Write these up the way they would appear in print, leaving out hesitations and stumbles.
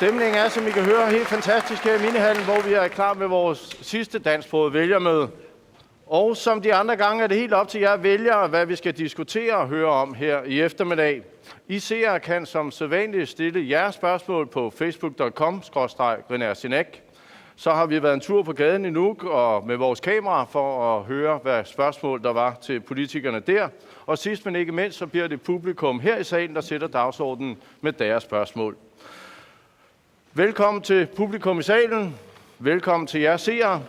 Stemningen er, som I kan høre, helt fantastisk her i Minihallen, hvor vi er klar med vores sidste dansksprogede vælgermøde. Og som de andre gange er det helt op til jer vælgere, hvad vi skal diskutere og høre om her i eftermiddag. I seere kan som sædvanligt stille jeres spørgsmål på facebook.com/renærsinak. Så har vi været en tur på gaden i Nuuk og med vores kamera for at høre, hvad spørgsmål der var til politikerne der. Og sidst men ikke mindst, så bliver det publikum her i salen, der sætter dagsordenen med deres spørgsmål. Velkommen til publikum i salen. Velkommen til jer seere.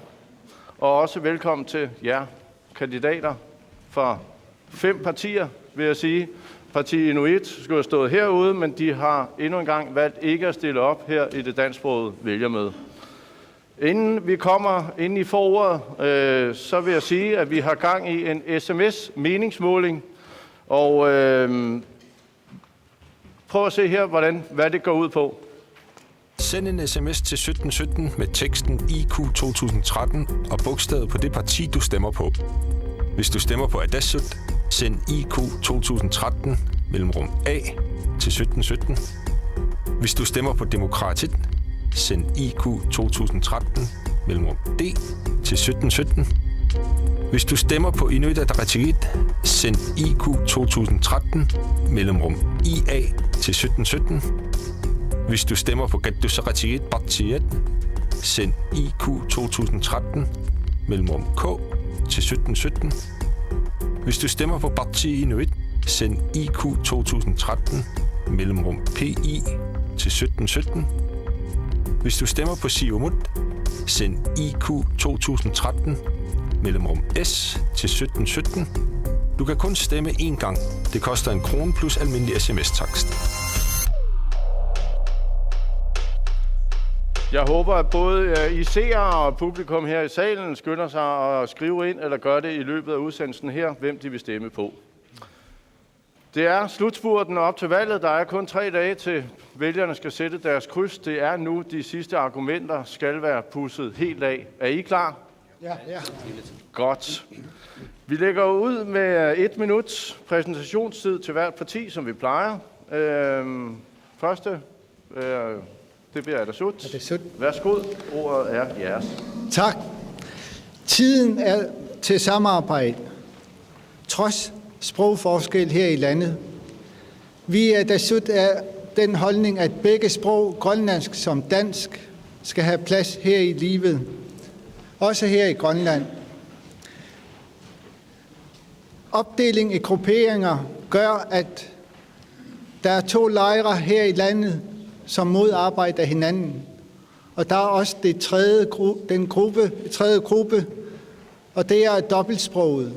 Og også velkommen til jer kandidater fra 5 partier, vil jeg sige. Parti Inuit skulle have stået herude, men de har endnu en gang valgt ikke at stille op her i det dansksprogede vælgermøde. Inden vi kommer ind i forordet, så vil jeg sige, at vi har gang i en sms-meningsmåling. Og prøv at se her, hvad det går ud på. Send en sms til 1717 med teksten IQ 2013 og bogstavet på det parti, du stemmer på. Hvis du stemmer på Adassut, send IQ 2013 mellemrum A til 1717. Hvis du stemmer på Demokratiet, send IQ 2013 mellemrum D til 1717. Hvis du stemmer på Inuit Ataqatigiit, send IQ 2013 mellemrum IA til 1717. Hvis du stemmer på Qatusaqatigiit Partiet, send IQ 2013 mellemrum K til 1717. Hvis du stemmer på Parti Inuit, send IQ 2013 mellemrum PI til 1717. Hvis du stemmer på Siumut, send IQ 2013 mellemrum S til 1717. Du kan kun stemme én gang. Det koster 1 krone plus almindelig sms-takst. Jeg håber, at både I seere og publikum her i salen skynder sig at skrive ind eller gøre det i løbet af udsendelsen her, hvem de vil stemme på. Det er slutspurten op til valget. Der er kun 3 dage til vælgerne skal sætte deres kryds. Det er nu, de sidste argumenter skal være pudset helt af. Er I klar? Ja. Godt. Vi lægger ud med 1 minuts præsentationstid til hvert parti, som vi plejer. Første, det bliver Adassut. Værsgo, ordet er jeres. Tak. Tiden er til samarbejde. Trods sprogforskel her i landet. Vi i Adassut er den holdning, at begge sprog, grønlandsk som dansk, skal have plads her i livet. Også her i Grønland. Opdeling i grupperinger gør, at der er 2 lejre her i landet, som modarbejder hinanden. Og der er også den tredje gruppe, og det er dobbeltsproget.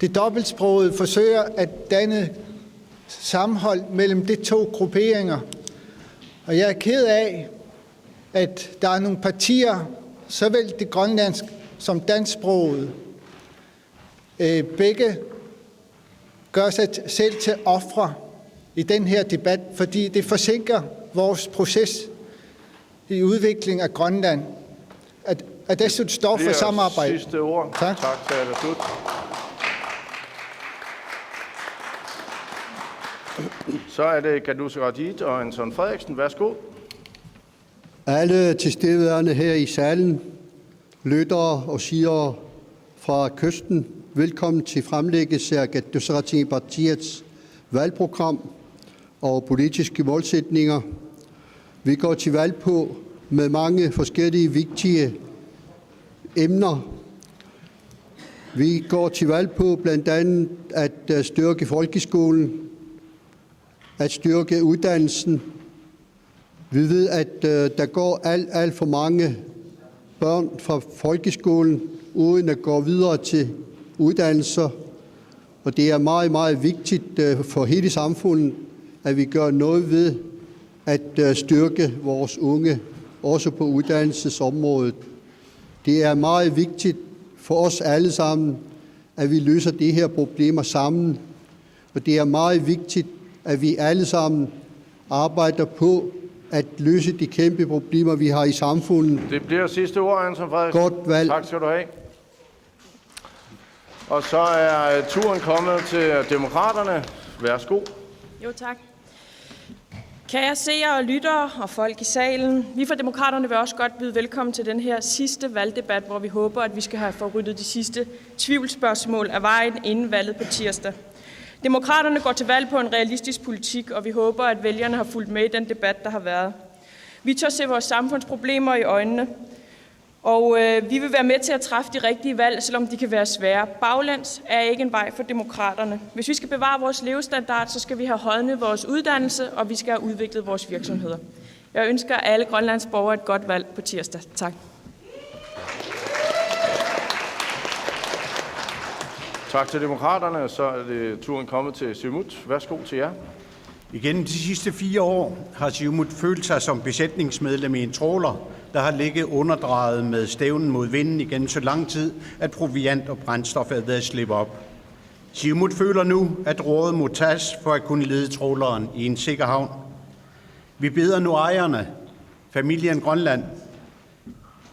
Det dobbeltsproget forsøger at danne sammenhold mellem de 2 grupperinger. Og jeg er ked af, at der er nogle partier, såvel det grønlandsk som dansksproget, begge gør sig selv til ofre i den her debat, fordi det forsinker vores proces i udvikling af Grønland. Adassut står for samarbejde. Sidste ord. Tak til Adassut. Så er det Qatusaqatigiit og Anton Frederiksen. Værsgo. Alle tilstedeværende her i salen, lyttere og seere fra kysten, velkommen til fremlæggelse af Qatusaqatigiit Partiets valgprogram og politiske målsætninger. Vi går til valg på med mange forskellige vigtige emner. Vi går til valg på blandt andet at styrke folkeskolen, at styrke uddannelsen. Vi ved, at der går alt for mange børn fra folkeskolen uden at gå videre til uddannelser. Og det er meget, meget vigtigt for hele samfundet, at vi gør noget ved at styrke vores unge, også på uddannelsesområdet. Det er meget vigtigt for os alle sammen, at vi løser de her problemer sammen. Og det er meget vigtigt, at vi alle sammen arbejder på at løse de kæmpe problemer, vi har i samfundet. Det bliver sidste ord, Anton Frederiksen. Godt valg. Tak skal du have. Og så er turen kommet til Demokraterne. Værsgo. Jo, tak. Kære seere og lyttere og folk i salen, vi fra Demokraterne vil også godt byde velkommen til den her sidste valgdebat, hvor vi håber, at vi skal have forryddet de sidste tvivlsspørgsmål af vejen inden valget på tirsdag. Demokraterne går til valg på en realistisk politik, og vi håber, at vælgerne har fulgt med i den debat, der har været. Vi tør se vores samfundsproblemer i øjnene, og vi vil være med til at træffe de rigtige valg, selvom de kan være svære. Baglæns er ikke en vej for Demokraterne. Hvis vi skal bevare vores levestandard, så skal vi have højnet vores uddannelse, og vi skal have udviklet vores virksomheder. Jeg ønsker alle Grønlands borgere et godt valg på tirsdag. Tak. Tak til Demokraterne. Så er det turen kommet til Siumut. Værsgo til jer. Igennem de sidste 4 år har Siumut følt sig som besætningsmedlem i en trawler, der har ligget underdrejet med stævnen mod vinden igen så lang tid, at proviant og brændstof er ved at slippe op. Siumut føler nu, at rådet må tages for at kunne lede trawleren i en sikker havn. Vi beder nu ejerne, familien Grønland,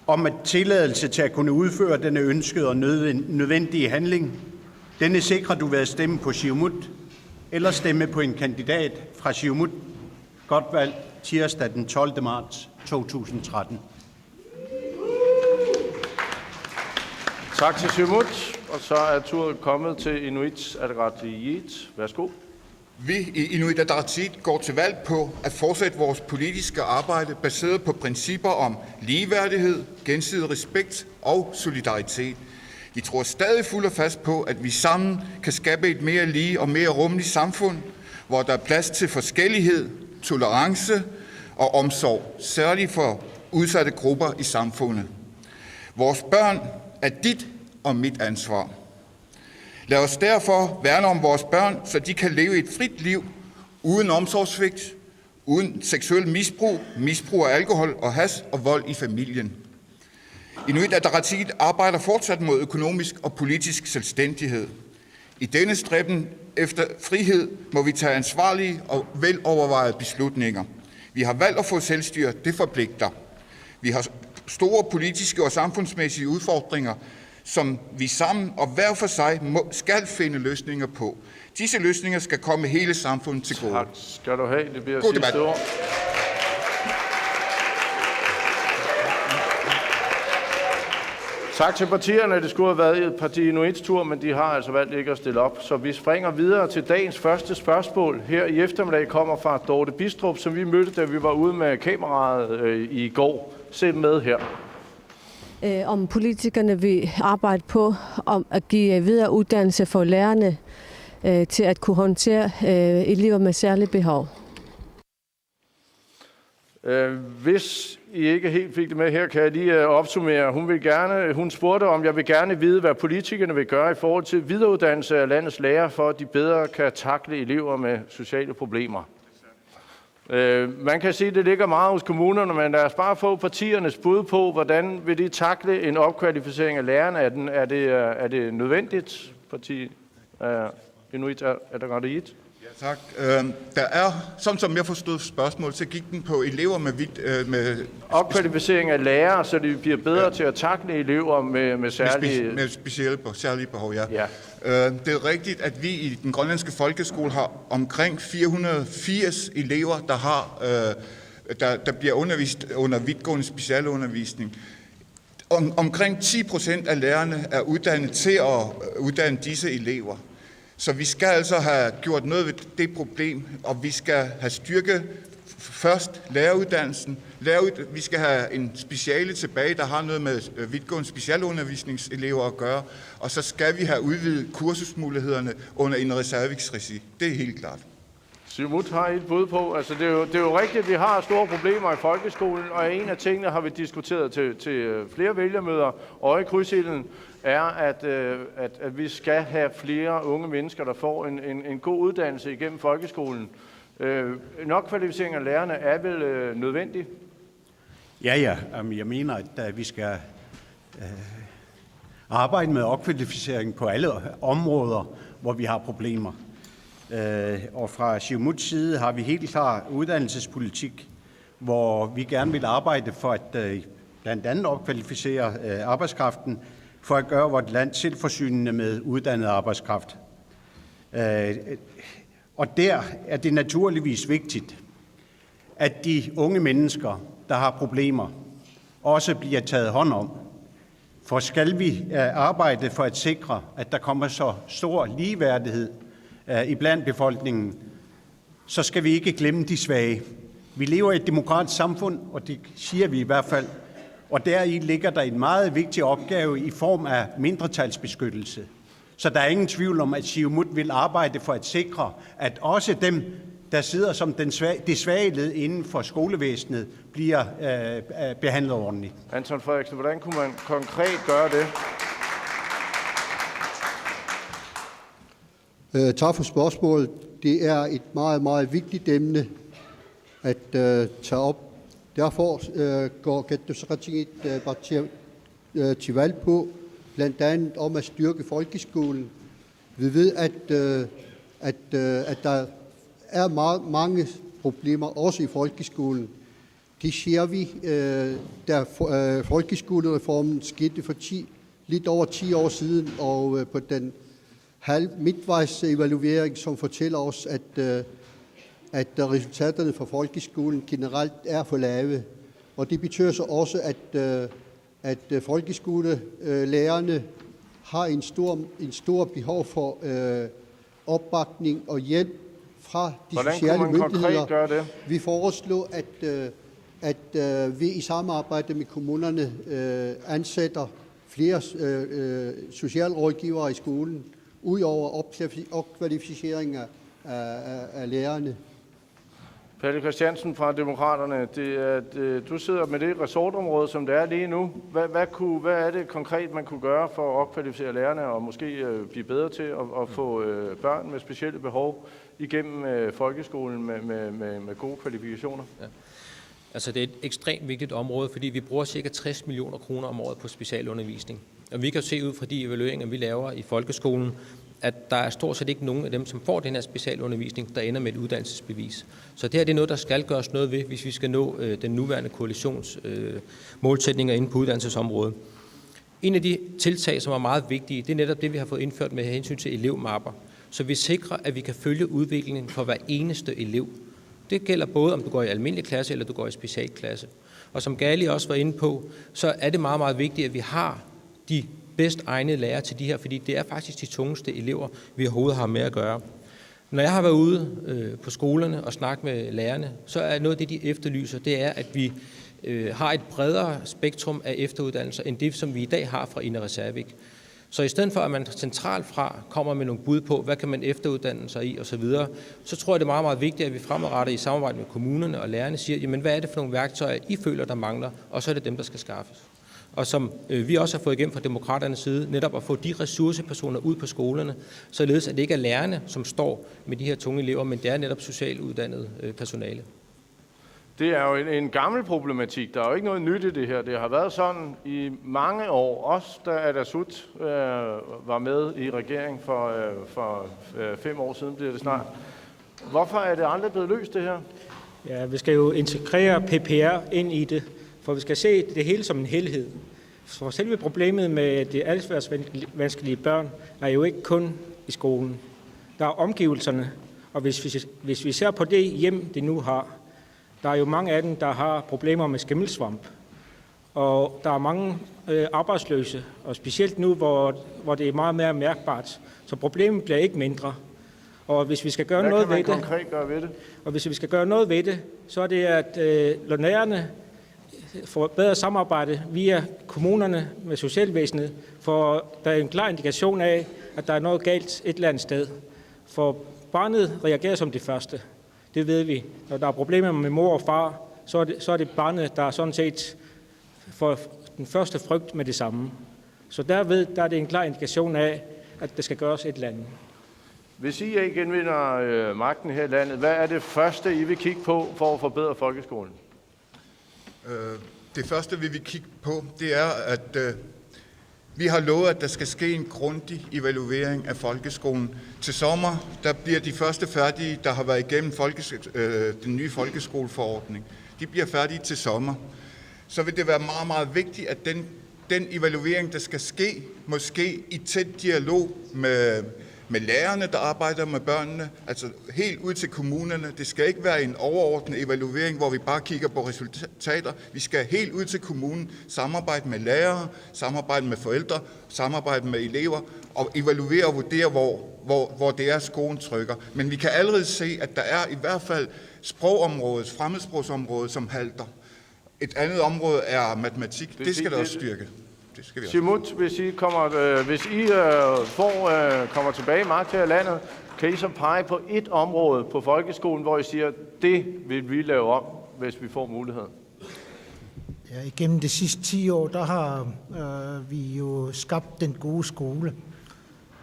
om at tilladelse til at kunne udføre denne ønskede og nødvendige handling. Denne sikrer du ved at stemme på Siumut, eller stemme på en kandidat fra Siumut. Godt valg tirsdag den 12. marts 2013. Tak til Siumut, og så er turen kommet til Inuit Ataqatigiit. Værsgo. Vi i Inuit Ataqatigiit går til valg på at fortsætte vores politiske arbejde baseret på principper om ligeværdighed, gensidig respekt og solidaritet. Vi tror stadig fuldt og fast på, at vi sammen kan skabe et mere lige og mere rummeligt samfund, hvor der er plads til forskellighed, tolerance og omsorg, særligt for udsatte grupper i samfundet. Vores børn er dit og mit ansvar. Lad os derfor værne om vores børn, så de kan leve et frit liv uden omsorgssvigt, uden seksuel misbrug af alkohol og hash og vold i familien. Inuit Ataqatigiit arbejder fortsat mod økonomisk og politisk selvstændighed. I denne stræben efter frihed må vi tage ansvarlige og velovervejede beslutninger. Vi har valgt at få selvstyre, det forpligter. Vi har store politiske og samfundsmæssige udfordringer, som vi sammen og hver for sig skal finde løsninger på. Disse løsninger skal komme hele samfundet til gode. Tak skal du have. Det bliver God sidste debat. ord. Tak til partierne. Det skulle have været et parti Inuits tur, men de har altså valgt ikke at stille op. Så vi springer videre til dagens første spørgsmål. Her i eftermiddag kommer fra Dorte Bistrup, som vi mødte, da vi var ude med kameraet i går. Se med her. Om politikerne vil arbejde på om at give videre uddannelse for lærerne til at kunne håndtere elever med særlige behov. Hvis I ikke helt fik det med her, kan jeg lige opsummere. Hun spurgte, om jeg vil gerne vide, hvad politikerne vil gøre i forhold til videreuddannelse af landets lærere, for at de bedre kan takle elever med sociale problemer. Man kan sige, at det ligger meget hos kommunerne, men lad os bare få partiernes bud på, hvordan vil de takle en opkvalificering af lærerne. Er det nødvendigt, parti Inuit Ataqatigiit? Ja, tak. Der er, som jeg forstod spørgsmålet, så gik den på elever med opkvalificering af lærere, så de bliver bedre til at takle elever med særlige behov, ja. Det er rigtigt, at vi i den grønlandske folkeskole har omkring 480 elever, der bliver undervist under vidtgående specialundervisning. Omkring 10% af lærerne er uddannet til at uddanne disse elever. Så vi skal altså have gjort noget ved det problem, og vi skal have styrket først læreruddannelsen. Vi skal have en speciale tilbage, der har noget med vidtgående specialundervisningselever at gøre, og så skal vi have udvidet kursusmulighederne under en reserviksregi. Det er helt klart. Siumut har et bud på. Altså, det er jo rigtigt, at vi har store problemer i folkeskolen, og en af tingene har vi diskuteret til flere vælgermøder, og i krydsilden er, at vi skal have flere unge mennesker, der får en god uddannelse igennem folkeskolen. En opkvalificering af lærerne er vel nødvendig? Ja. Jeg mener, at vi skal arbejde med opkvalificering på alle områder, hvor vi har problemer. Og fra Siumuts side har vi helt klar uddannelsespolitik, hvor vi gerne vil arbejde for at blandt andet opkvalificere arbejdskraften, for at gøre vort land selvforsynende med uddannet arbejdskraft. Og der er det naturligvis vigtigt, at de unge mennesker, der har problemer, også bliver taget hånd om. For skal vi arbejde for at sikre, at der kommer så stor ligeværdighed iblandt befolkningen, så skal vi ikke glemme de svage. Vi lever i et demokratisk samfund, og det siger vi i hvert fald, og deri ligger der en meget vigtig opgave i form af mindretalsbeskyttelse. Så der er ingen tvivl om, at Siumut vil arbejde for at sikre, at også dem, der sidder som det svage led inden for skolevæsenet, bliver behandlet ordentligt. Anton Frederiksen, hvordan kunne man konkret gøre det? Tak for spørgsmålet. Det er et meget, meget vigtigt emne at tage op. Derfor går Katusaratiet partiet til valg på, blandt andet om at styrke folkeskolen. Vi ved, at der er mange problemer, også i folkeskolen. Det ser vi, da folkeskolereformen skete for lidt over 10 år siden, og på den midtvejs evaluering, som fortæller os, at resultaterne for folkeskolen generelt er for lave. Og det betyder så også, at folkeskolelærerne har en stor behov for opbakning og hjælp fra de sociale myndigheder. Vi foreslår, at vi i samarbejde med kommunerne ansætter flere socialrådgivere i skolen, udover opkvalificering af lærerne. Palle Christiansen fra Demokraterne, du sidder med det resortområde, som det er lige nu. Hvad er det konkret, man kunne gøre for at opkvalificere lærerne og måske blive bedre til at få børn med specielle behov igennem folkeskolen med gode kvalifikationer? Ja. Altså det er et ekstremt vigtigt område, fordi vi bruger ca. 60 millioner kroner om året på specialundervisning. Og vi kan se ud fra de evalueringer, vi laver i folkeskolen, at der er stort set ikke nogen af dem, som får den her specialundervisning, der ender med et uddannelsesbevis. Så det her det er noget, der skal gøres noget ved, hvis vi skal nå den nuværende koalitions målsætninger inde på uddannelsesområdet. En af de tiltag, som er meget vigtige, det er netop det, vi har fået indført med hensyn til elevmapper. Så vi sikrer, at vi kan følge udviklingen for hver eneste elev. Det gælder både, om du går i almindelig klasse, eller du går i specialklasse. Og som Gali også var inde på, så er det meget, meget vigtigt, at vi har de bedst egnede lærere til de her, fordi det er faktisk de tungeste elever, vi overhovedet har med at gøre. Når jeg har været ude på skolerne og snakket med lærerne, så er noget af det, de efterlyser, det er, at vi har et bredere spektrum af efteruddannelser, end det, som vi i dag har fra Ina Reservik. Så i stedet for, at man centralt fra kommer med nogle bud på, hvad kan man efteruddanne sig i osv., så tror jeg, det er meget, meget vigtigt, at vi fremadrettet i samarbejde med kommunerne og lærerne siger, jamen hvad er det for nogle værktøjer, I føler, der mangler, og så er det dem, der skal skaffes. Og som vi også har fået igennem fra Demokraternes side, netop at få de ressourcepersoner ud på skolerne, således at det ikke er lærerne, som står med de her tunge elever, men det er netop socialt uddannet personale. Det er jo en gammel problematik. Der er jo ikke noget nyt i det her. Det har været sådan i mange år. Også da Adasut var med i regering for 5 år siden, bliver det snart. Hvorfor er det aldrig blevet løst, det her? Ja, vi skal jo integrere PPR ind i det, for vi skal se det hele som en helhed. For selve problemet med de adfærdsvanskelige børn er jo ikke kun i skolen. Der er omgivelserne, og hvis vi ser på det hjem, de nu har, der er jo mange af dem, der har problemer med skimmelsvamp. Og der er mange arbejdsløse, og specielt nu, hvor det er meget mere mærkbart. Så problemet bliver ikke mindre. Og hvis vi skal gøre noget ved det, konkret gøre ved det? Og hvis vi skal gøre noget ved det, så er det, at lærerne får bedre samarbejde via kommunerne med socialvæsenet, for der er en klar indikation af, at der er noget galt et eller andet sted. For barnet reagerer som det første. Det ved vi. Når der er problemer med mor og far, så er det barnet, der sådan set får den første frygt med det samme. Så der er det en klar indikation af, at det skal gøres et eller andet. Hvis I genvinder magten her i landet, hvad er det første, I vil kigge på for at forbedre folkeskolen? Det første, vi vil kigge på, det er, at vi har lovet, at der skal ske en grundig evaluering af folkeskolen. Til sommer, der bliver de første færdige, der har været igennem den nye folkeskoleforordning. De bliver færdige til sommer. Så vil det være meget, meget vigtigt, at den evaluering, der skal ske, måske i tæt dialog med lærerne, der arbejder med børnene, altså helt ud til kommunerne. Det skal ikke være en overordnet evaluering, hvor vi bare kigger på resultater. Vi skal helt ud til kommunen, samarbejde med lærere, samarbejde med forældre, samarbejde med elever og evaluere og vurdere, hvor det er skoen trykker. Men vi kan allerede se, at der er i hvert fald sprogområdet, fremmedsprogsområdet, som halter. Et andet område er matematik. Det skal der også styrke. Siumut, hvis I kommer tilbage i magt her i landet, kan I så pege på et område på folkeskolen, hvor I siger, det vil vi lave om, hvis vi får muligheden? Ja, igennem de sidste 10 år, der har vi jo skabt den gode skole.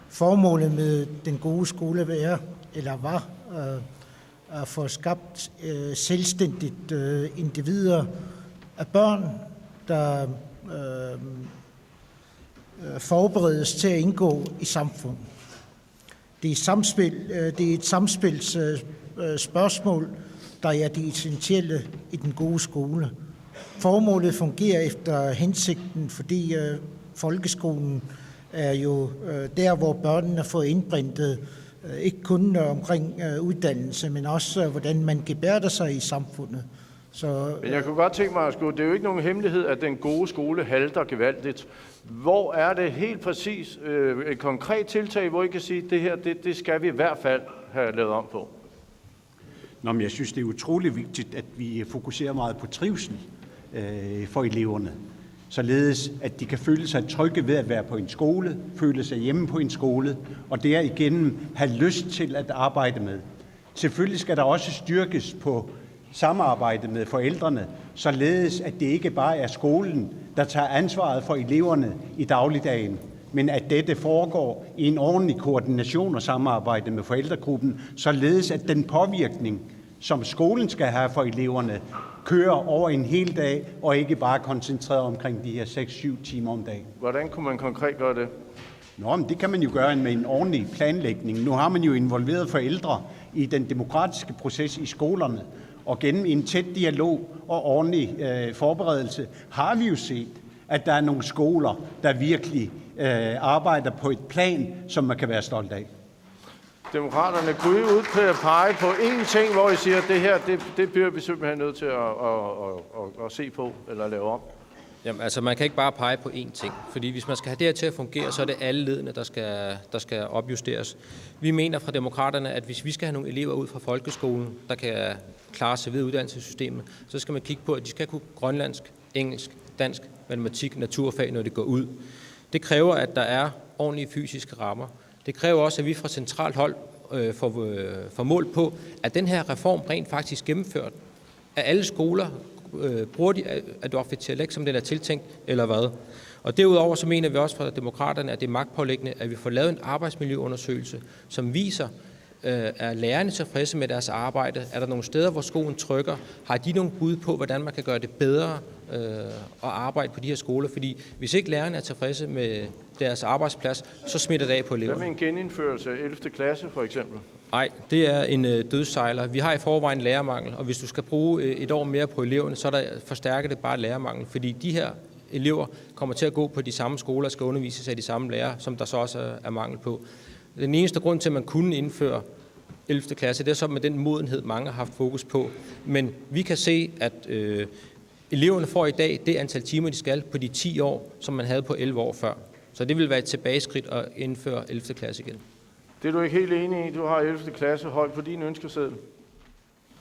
Formålet med den gode skole var at få skabt selvstændigt individer af børn, der forberedes til at indgå i samfundet. Det er et samspilsspørgsmål, der er det essentielle i den gode skole. Formålet fungerer efter hensigten, fordi folkeskolen er jo der, hvor børnene får indprintet ikke kun omkring uddannelse, men også hvordan man gebærder sig i samfundet. Men jeg kunne godt tænke mig at det er jo ikke nogen hemmelighed, at den gode skole halter gevaldigt. Hvor er det helt præcis et konkret tiltag, hvor I kan sige, at det her, det skal vi i hvert fald have lavet om på? Men jeg synes, det er utrolig vigtigt, at vi fokuserer meget på trivsel for eleverne, således at de kan føle sig trygge ved at være på en skole, føle sig hjemme på en skole, og derigennem have lyst til at arbejde med. Selvfølgelig skal der også styrkes på samarbejde med forældrene, således at det ikke bare er skolen, der tager ansvaret for eleverne i dagligdagen, men at dette foregår i en ordentlig koordination og samarbejde med forældregruppen, således at den påvirkning, som skolen skal have for eleverne, kører over en hel dag, og ikke bare koncentreret omkring de her 6-7 timer om dagen. Hvordan kunne man konkret gøre det? Men det kan man jo gøre med en ordentlig planlægning. Nu har man jo involveret forældre i den demokratiske proces i skolerne, og gennem en tæt dialog og ordentlig forberedelse har vi jo set, at der er nogle skoler, der virkelig arbejder på et plan, som man kan være stolt af. Demokraterne kunne I pege på én ting, hvor I siger, at det her, det bliver vi simpelthen nødt til at se på eller lave om? Jamen, altså man kan ikke bare pege på én ting, fordi hvis man skal have det her til at fungere, så er det alle ledene, der skal opjusteres. Vi mener fra demokraterne, at hvis vi skal have nogle elever ud fra folkeskolen, der kan klare sig ved uddannelsessystemet, så skal man kigge på, at de skal kunne grønlandsk, engelsk, dansk, matematik, naturfag, når det går ud. Det kræver, at der er ordentlige fysiske rammer. Det kræver også, at vi fra centralt hold får mål på, at den her reform rent faktisk gennemført, at alle skoler bruger de Adobe-dialekt, som den er tiltænkt, eller hvad. Og derudover så mener vi også fra demokraterne, at det er magtpåliggende, at vi får lavet en arbejdsmiljøundersøgelse, som viser, er lærerne tilfredse med deres arbejde? Er der nogle steder, hvor skoen trykker? Har de nogle bud på, hvordan man kan gøre det bedre at arbejde på de her skoler? Fordi hvis ikke lærerne er tilfredse med deres arbejdsplads, så smitter det af på eleverne. Hvad med en genindførelse af 11. klasse for eksempel? Nej, det er en dødssejler. Vi har i forvejen lærermangel, og hvis du skal bruge et år mere på eleverne, så forstærker det bare lærermangel, fordi de her elever kommer til at gå på de samme skoler og skal undervises af de samme lærere, som der så også er mangel på. Den eneste grund til, at man kunne indføre 11. klasse, det er så med den modenhed, mange har haft fokus på. Men vi kan se, at eleverne får i dag det antal timer, de skal på de 10 år, som man havde på 11 år før. Så det vil være et tilbageskridt at indføre 11. klasse igen. Det er du ikke helt enig i? Du har 11. klasse højt på din ønskeseddel.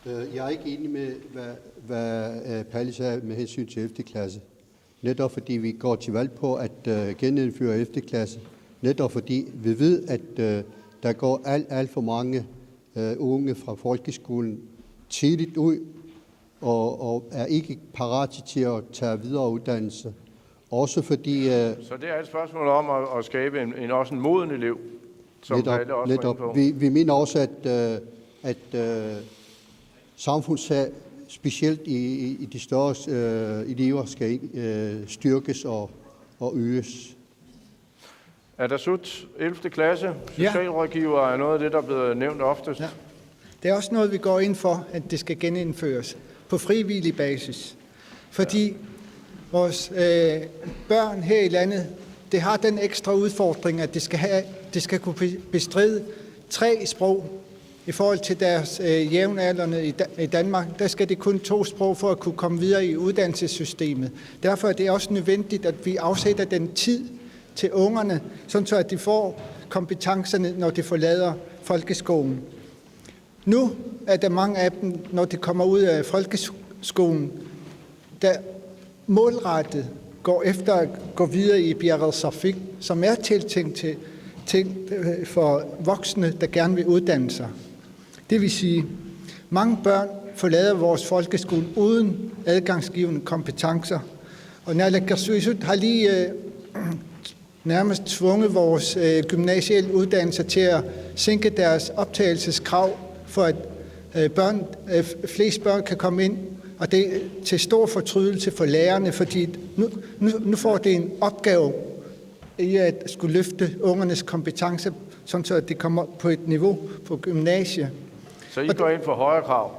Jeg er ikke enig med, hvad Palle sagde med hensyn til 11. klasse. Netop fordi vi går til valg på at genindføre 11. klasse. Netop fordi vi ved, at der går alt for mange unge fra folkeskolen tidligt ud og er ikke parat til at tage videre uddannelse. Også fordi... Så det er et spørgsmål om at skabe også en moden elev, som Palle også var inde på. Vi mener også, at samfundssag, specielt i de større elever, skal styrkes og øges. Er der slut 11. klasse? Socialrådgiver er noget af det, der er blevet nævnt oftest. Ja. Det er også noget, vi går ind for, at det skal genindføres på frivillig basis. Fordi vores børn her i landet, det har den ekstra udfordring, at det skal have de skal kunne bestride 3 sprog. I forhold til deres jævnaldrende i Danmark, der skal de kun 2 sprog for at kunne komme videre i uddannelsessystemet. Derfor er det også nødvendigt, at vi afsætter den tid til ungerne, sådan så at de får kompetencerne, når de forlader folkeskolen. Nu er der mange af dem, når de kommer ud af folkeskolen, der målrettet går efter at gå videre i Bjerret Safik, som er tiltænkt for voksne, der gerne vil uddanne sig. Det vil sige, mange børn forlader vores folkeskole uden adgangsgivende kompetencer. Og naalakkersuisut har lige nærmest tvunget vores gymnasielle uddannelser til at sænke deres optagelseskrav, for at flest børn kan komme ind. Og det er til stor fortrydelse for lærerne, fordi nu får det en opgave i at skulle løfte ungernes kompetencer, sådan så de kommer på et niveau på gymnasiet. Så I går ind for højere krav?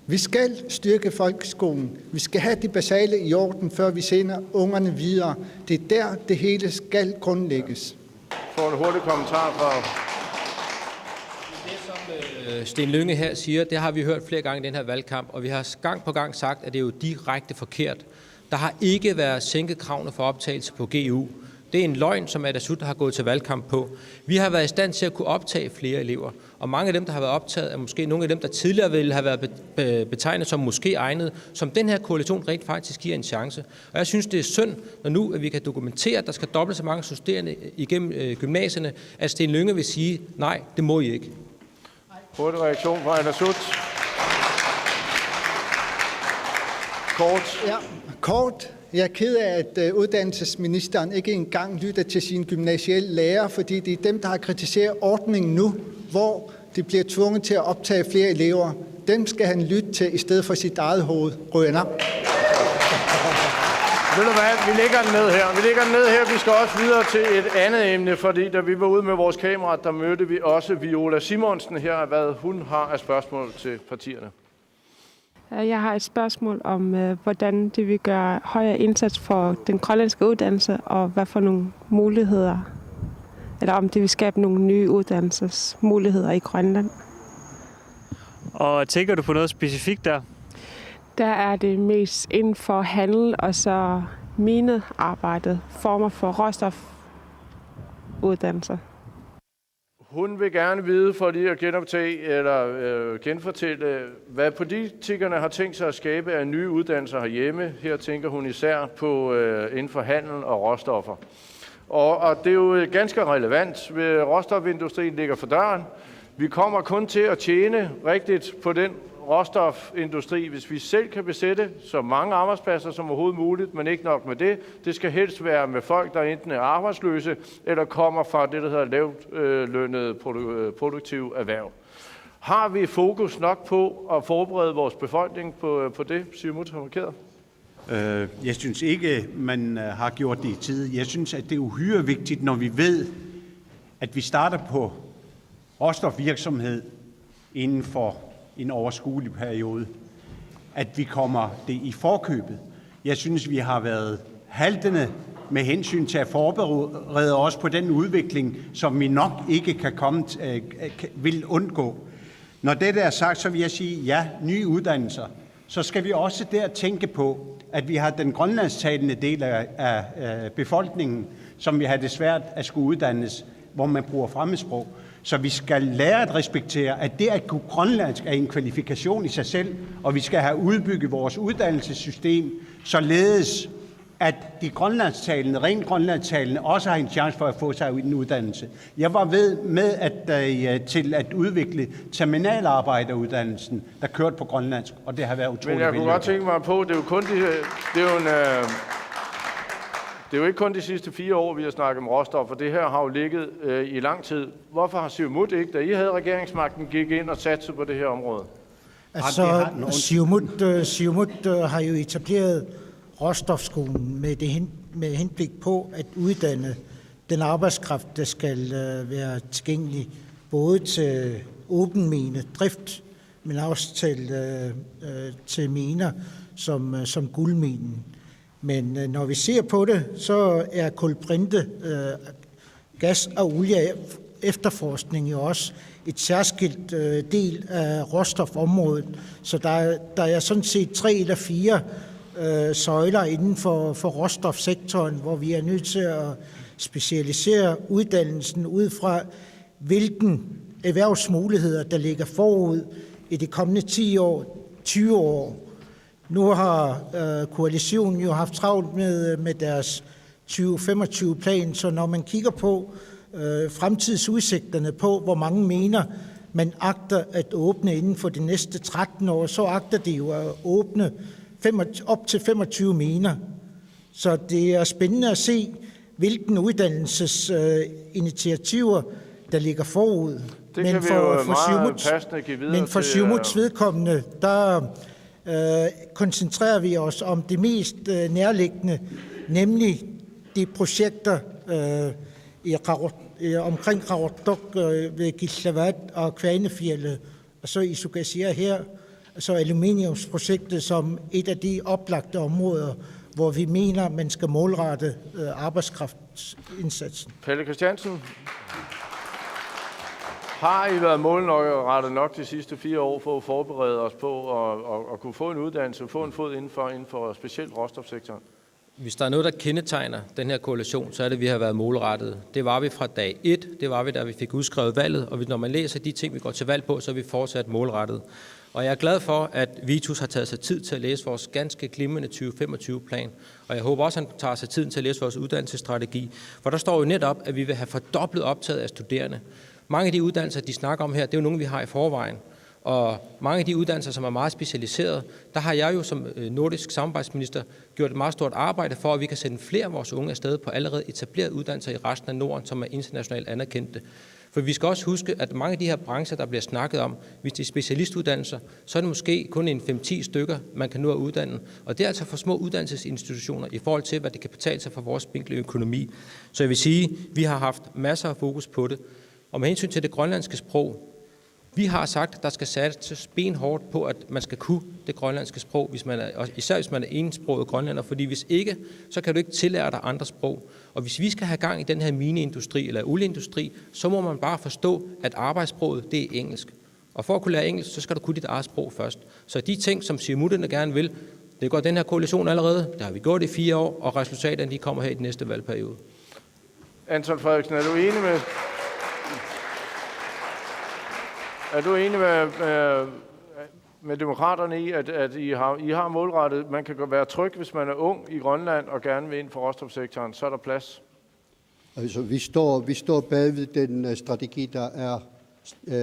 Vi skal styrke folkeskolen. Vi skal have de basale i orden, før vi sender ungerne videre. Det er der, det hele skal grundlægges. For en hurtig kommentar fra... Det, som Sten Lynge her siger, det har vi hørt flere gange i den her valgkamp, og vi har gang på gang sagt, at det er jo direkte forkert. Der har ikke været sænket kravene for optagelse på GU. Det er en løgn, som Atassut har gået til valgkamp på. Vi har været i stand til at kunne optage flere elever, og mange af dem, der har været optaget, er måske nogle af dem, der tidligere ville have været betegnet som måske egnet, som den her koalition rent faktisk giver en chance. Og jeg synes, det er synd, når nu at vi kan dokumentere, at der skal dobbelt så mange studerende igennem gymnasierne, at Sten Lynge vil sige, nej, det må I ikke. Hurtig reaktion fra Atassut. Kort. Ja, kort. Jeg er ked af, at uddannelsesministeren ikke engang lytter til sine gymnasielle lærere, fordi det er dem, der har kritiseret ordningen nu, hvor de bliver tvunget til at optage flere elever. Dem skal han lytte til i stedet for sit eget hoved. Røgen op. Ved du hvad, vi lægger den ned her. Vi skal også videre til et andet emne, fordi da vi var ude med vores kamera, der mødte vi også Viola Simonsen her, hvad hun har af spørgsmål til partierne. Jeg har et spørgsmål om, hvordan det vil gøre højere indsats for den grønlandske uddannelse, og hvad for nogle muligheder, eller om det vil skabe nogle nye uddannelsesmuligheder i Grønland. Og tænker du på noget specifikt der? Der er det mest inden for handel og så minearbejdet, former for råstofuddannelser. Hun vil gerne vide, for lige at genfortælle, hvad politikerne har tænkt sig at skabe af nye uddannelser herhjemme. Her tænker hun især på inden for handel og råstoffer. Og det er jo ganske relevant. Råstofindustrien ligger for døren. Vi kommer kun til at tjene rigtigt på den råstofindustri, hvis vi selv kan besætte så mange arbejdspladser som overhovedet muligt, men ikke nok med det. Det skal helst være med folk, der enten er arbejdsløse eller kommer fra det, der hedder lavt lønnet produktiv erhverv. Har vi fokus nok på at forberede vores befolkning på det, Siumut har markeret? Jeg synes ikke, man har gjort det i tide. Jeg synes, at det er uhyre vigtigt, når vi ved, at vi starter på råstofvirksomhed inden for en overskuelig periode, at vi kommer det i forkøbet. Jeg synes, vi har været haltende med hensyn til at forberede os på den udvikling, som vi nok ikke vil undgå. Når det er sagt, så vil jeg sige, ja, nye uddannelser. Så skal vi også der tænke på, at vi har den grønlandstalende del af befolkningen, som vi har det svært at skulle uddannes, hvor man bruger fremmedsprog. Så vi skal lære at respektere, at det at kunne grønlandsk er en kvalifikation i sig selv, og vi skal have udbygget vores uddannelsessystem, således at de grønlandstalende, rent grønlandstalende, også har en chance for at få sig en uddannelse. Jeg var med til at udvikle terminalarbejderuddannelsen, der kørte på grønlandsk, og det har været utroligt. Men jeg kunne godt tænke mig på, det er jo ikke kun de sidste 4 år, vi har snakket om råstoffer. Det her har jo ligget i lang tid. Hvorfor har Siumut ikke, da I havde regeringsmagten, gik ind og satte på det her område? Altså, Siumut har jo etableret råstofskolen med henblik på at uddanne den arbejdskraft, der skal være tilgængelig både til åben mine drift, men også til miner som guldminen. Men når vi ser på det, så er kulbrinte gas- og olie efterforskning jo også et særskilt del af råstofområdet. Så der er sådan set 3 eller 4 søjler inden for råstofsektoren, hvor vi er nødt til at specialisere uddannelsen ud fra, hvilken erhvervsmuligheder, der ligger forud i de kommende 10 år, 20 år. Nu har koalitionen jo haft travlt med deres 2025-plan, så når man kigger på fremtidsudsigterne på, hvor mange mener, man agter at åbne inden for de næste 13 år, så agter det jo at åbne op til 25 miner. Så det er spændende at se, hvilke uddannelsesinitiativer, der ligger forud. Det kan vi jo meget passende give videre til. Men for Siumuts vedkommende, der koncentrerer vi os om det mest nærliggende, nemlig de projekter omkring Qaqortoq ved Gislavat og Kvanefjeldet, og så i Sugasia her, så aluminiumsprojektet som et af de oplagte områder, hvor vi mener, man skal målrette arbejdskraftindsatsen. Pelle Christiansen, har I været målrettet nok de sidste 4 år for at forberede os på at kunne få en uddannelse, få en fod inden for specielt råstofsektoren? Hvis der er noget, der kendetegner den her koalition, så er det, at vi har været målrettet. Det var vi fra dag 1, det var vi, da vi fik udskrevet valget, og når man læser de ting, vi går til valg på, så er vi fortsat målrettet. Og jeg er glad for, at Vitus har taget sig tid til at læse vores ganske glimrende 2025-plan, og jeg håber også, at han tager sig tiden til at læse vores uddannelsesstrategi, for der står jo netop, at vi vil have fordoblet optaget af studerende. Mange af de uddannelser, de snakker om her, det er jo nogle, vi har i forvejen. Og mange af de uddannelser, som er meget specialiserede, der har jeg jo som nordisk samarbejdsminister gjort et meget stort arbejde for, at vi kan sende flere af vores unge afsted på allerede etablerede uddannelser i resten af Norden, som er internationalt anerkendte. For vi skal også huske, at mange af de her brancher, der bliver snakket om, hvis det er specialistuddannelser, så er det måske kun en 5-10 stykker, man kan nå at uddanne. Og det er altså for små uddannelsesinstitutioner i forhold til, hvad det kan betale sig for vores spinkle økonomi. Så jeg vil sige, at vi har haft masser af fokus på det. Og med hensyn til det grønlandske sprog, vi har sagt, at der skal satses benhårdt på, at man skal kunne det grønlandske sprog, især hvis man er ensproget grønlænder, fordi hvis ikke, så kan du ikke tillære dig andre sprog. Og hvis vi skal have gang i den her mineindustri eller olieindustri, så må man bare forstå, at arbejdssproget, det er engelsk. Og for at kunne lære engelsk, så skal du kunne dit eget sprog først. Så de ting, som Siumutterne gerne vil, det går den her koalition allerede, det har vi gjort i 4 år, og resultaterne de kommer her i den næste valgperiode. Anton Frederiksen, er du enig med demokraterne i, at I har målrettet, man kan være tryg, hvis man er ung i Grønland og gerne vil ind for råstofsektoren, så er der plads? Altså, vi står bag ved den strategi, der er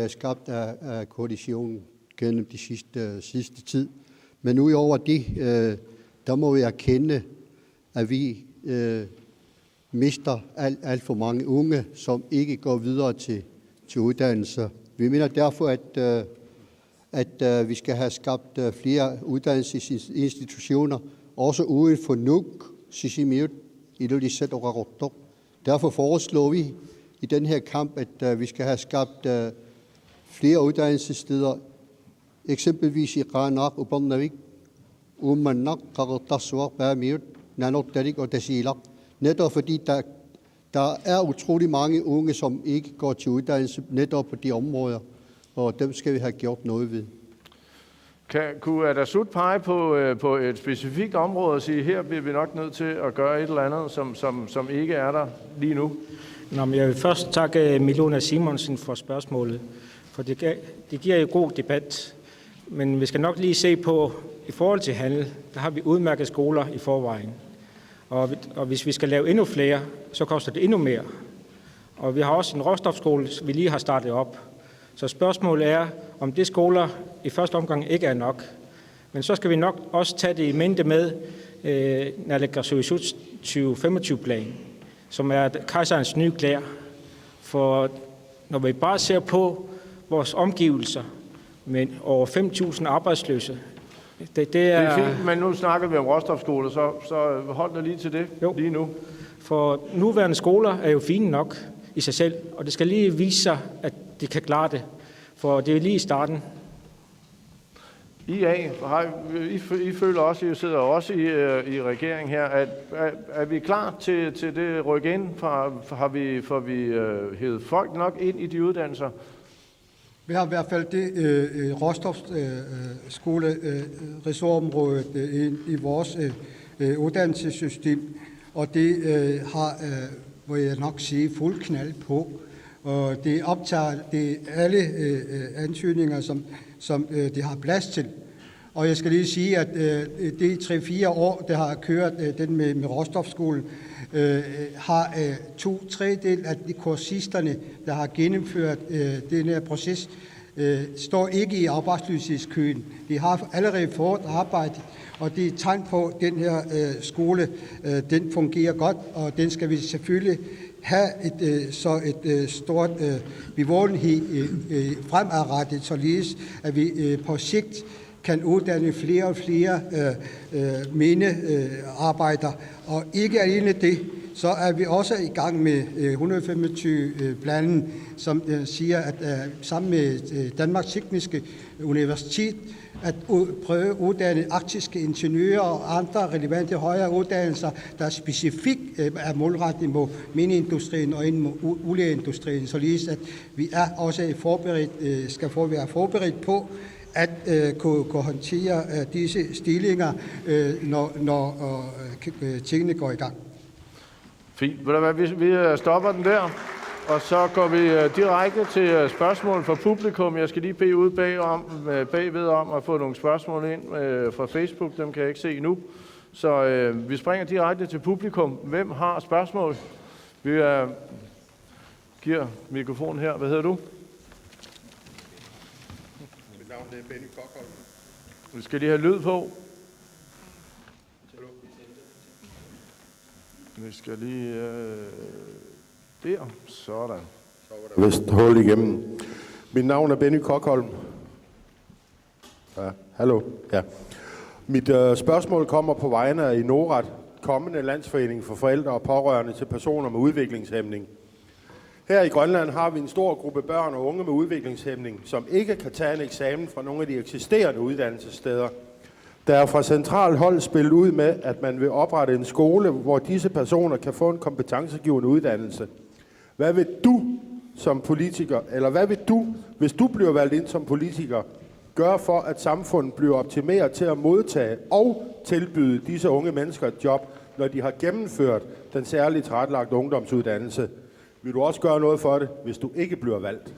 skabt af koalitionen gennem de sidste tid. Men udover det, der må vi erkende, at vi mister alt for mange unge, som ikke går videre til uddannelser. Vi mener derfor, at vi skal have skabt flere uddannelsesinstitutioner, også uden for Nuuk, Sisimiut, Ilulissat og Qaqortoq. Derfor foreslår vi i den her kamp, at vi skal have skabt flere uddannelsessteder, eksempelvis i Qaanaaq, Upernavik, Uummannaq, Qaqortoq, Paamiut, Nanortalik og Tasiilaq. Netop fordi der er utrolig mange unge, som ikke går til uddannelse netop på de områder, og dem skal vi have gjort noget ved. Kunne Atassut pege på et specifikt område og sige, her bliver vi nok nødt til at gøre et eller andet, som ikke er der lige nu? Nå, men jeg vil først takke Milona Simonsen for spørgsmålet, for det giver jo god debat. Men vi skal nok lige se på, i forhold til handel, der har vi udmærket skoler i forvejen. Og hvis vi skal lave endnu flere, så koster det endnu mere. Og vi har også en råstofskole, vi lige har startet op. Så spørgsmålet er, om det skoler i første omgang ikke er nok. Men så skal vi nok også tage det i mente med Naalakkersuisuts 2025-plan, som er kejserens nye klæder. For når vi bare ser på vores omgivelser med over 5.000 arbejdsløse, det er fint, men nu snakker vi om råstofskoler, så hold dig lige til det lige nu. For nuværende skoler er jo fine nok i sig selv, og det skal lige vise sig, at de kan klare det, for det er lige i starten. I føler også, I sidder også i regeringen her, er vi klar til det ryk ind? Får vi hævet folk nok ind i de uddannelser? Vi har i hvert fald det Rostov skole ressortområdet i vores uddannelsessystem, og det har, hvor jeg nok sige, fuld knald på. Og det optager alle ansøgninger, som det har plads til. Og jeg skal lige sige, at det 3-4 år, der har kørt den med Rostov-skolen, har 2/3 af de kursisterne, der har gennemført den her proces, står ikke i arbejdsløshedskøen. De har allerede fået arbejde, og det er et tegn på, at den her skole, den fungerer godt, og den skal vi selvfølgelig have et stort bevågenhed fremadrettet, således at vi på sigt kan uddanne flere og flere minearbejdere. Og ikke alene det, så er vi også i gang med 125-planen, som siger, at sammen med Danmarks Tekniske Universitet, at prøve at uddanne arktiske ingeniører og andre relevante højere uddannelser, der specifikt er målrettet mod mineindustrien og inden mod olieindustrien, således at vi er også skal være forberedt på at kunne håndtere disse stillinger, når tingene går i gang. Fint. Vi stopper den der, og så går vi direkte til spørgsmål fra publikum. Jeg skal lige bede ud bagved om at få nogle spørgsmål ind fra Facebook. Dem kan jeg ikke se nu. Så vi springer direkte til publikum. Hvem har spørgsmål? Vi giver mikrofonen her. Hvad hedder du? Mit navn er Benny Kokholm. Vi skal lige have lyd på. Vi skal lige der. Sådan. Vist hul igennem. Mit navn er Benny Kokholm. Ja, hallo. Ja. Mit spørgsmål kommer på vegne af INORAT, kommende landsforening for forældre og pårørende til personer med udviklingshæmning. Her i Grønland har vi en stor gruppe børn og unge med udviklingshæmning, som ikke kan tage en eksamen fra nogle af de eksisterende uddannelsessteder. Der er fra centralt hold spillet ud med, at man vil oprette en skole, hvor disse personer kan få en kompetencegivende uddannelse. Hvad vil du som politiker, eller hvad vil du, hvis du bliver valgt ind som politiker, gøre for, at samfundet bliver optimeret til at modtage og tilbyde disse unge mennesker et job, når de har gennemført den særligt tilrettelagte ungdomsuddannelse? Vil du også gøre noget for det, hvis du ikke bliver valgt?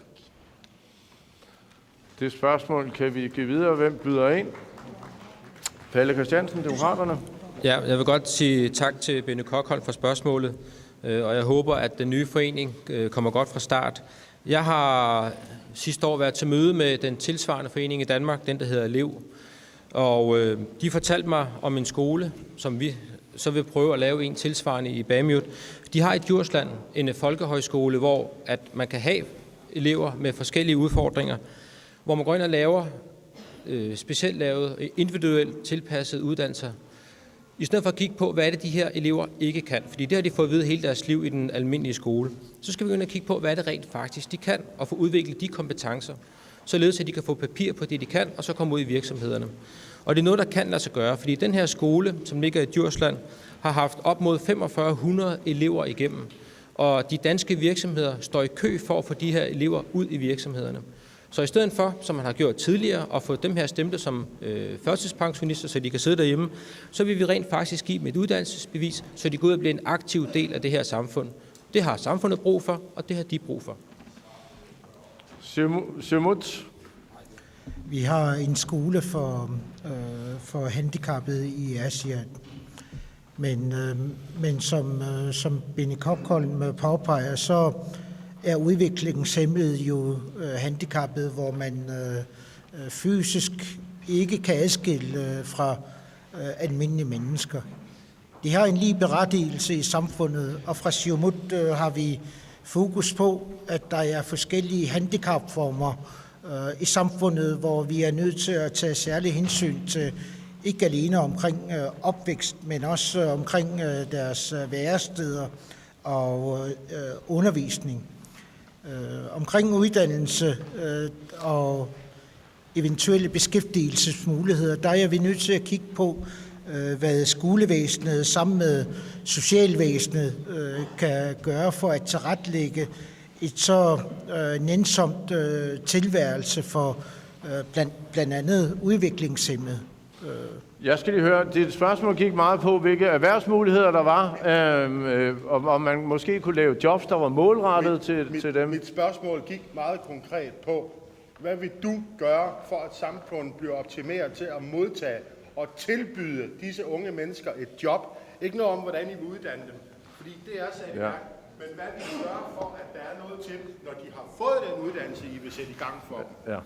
Det spørgsmål kan vi give videre. Hvem byder ind? Palle Christiansen, Demokraterne. Ja, jeg vil godt sige tak til Benny Kokholm for spørgsmålet, og jeg håber, at den nye forening kommer godt fra start. Jeg har sidste år været til møde med den tilsvarende forening i Danmark, den der hedder Lev, og de fortalte mig om en skole, som vi så vil prøve at lave en tilsvarende i Bamjut. De har i Djursland en folkehøjskole, hvor at man kan have elever med forskellige udfordringer, hvor man går ind og laver specielt lavet, individuelt tilpassede uddannelser. I stedet for at kigge på, hvad er det, de her elever ikke kan, fordi det har de fået at vide hele deres liv i den almindelige skole, så skal vi begynde at kigge på, hvad er det rent faktisk, de kan, og få udviklet de kompetencer, således at de kan få papir på det, de kan, og så komme ud i virksomhederne. Og det er noget, der kan lade sig gøre, fordi den her skole, som ligger i Djursland, har haft op mod 4500 elever igennem, og de danske virksomheder står i kø for at få de her elever ud i virksomhederne. Så i stedet for, som man har gjort tidligere, at få dem her stemplet som førtidspensionister, så de kan sidde derhjemme, så vil vi rent faktisk give dem et uddannelsesbevis, så de går ud og bliver en aktiv del af det her samfund. Det har samfundet brug for, og det har de brug for. Simut. Vi har en skole for handicappede i Asien, men som Benny Kokholm påpeger, så er udviklingshæmmede jo handicappede, hvor man fysisk ikke kan adskille fra almindelige mennesker. De har en lige berettigelse i samfundet, og fra Siumut har vi fokus på, at der er forskellige handicapformer i samfundet, hvor vi er nødt til at tage særlig hensyn til, ikke alene omkring opvækst, men også omkring deres væresteder og undervisning. Omkring uddannelse og eventuelle beskæftigelsesmuligheder, der er vi nødt til at kigge på, hvad skolevæsenet sammen med socialvæsenet kan gøre for at tilrettelægge et så nænsomt tilværelse for blandt andet udviklingshæmmede. Jeg skal lige høre, dit spørgsmål gik meget på, hvilke erhvervsmuligheder der var, og om man måske kunne lave jobs, der var målrettet til dem. Mit spørgsmål gik meget konkret på, hvad vil du gøre for, at samfundet bliver optimeret til at modtage og tilbyde disse unge mennesker et job? Ikke noget om, hvordan I vil uddanne dem, fordi det er sat i gang. Men hvad vil I gøre for, at der er noget til, når de har fået den uddannelse, I vil sætte i gang for dem? Ja.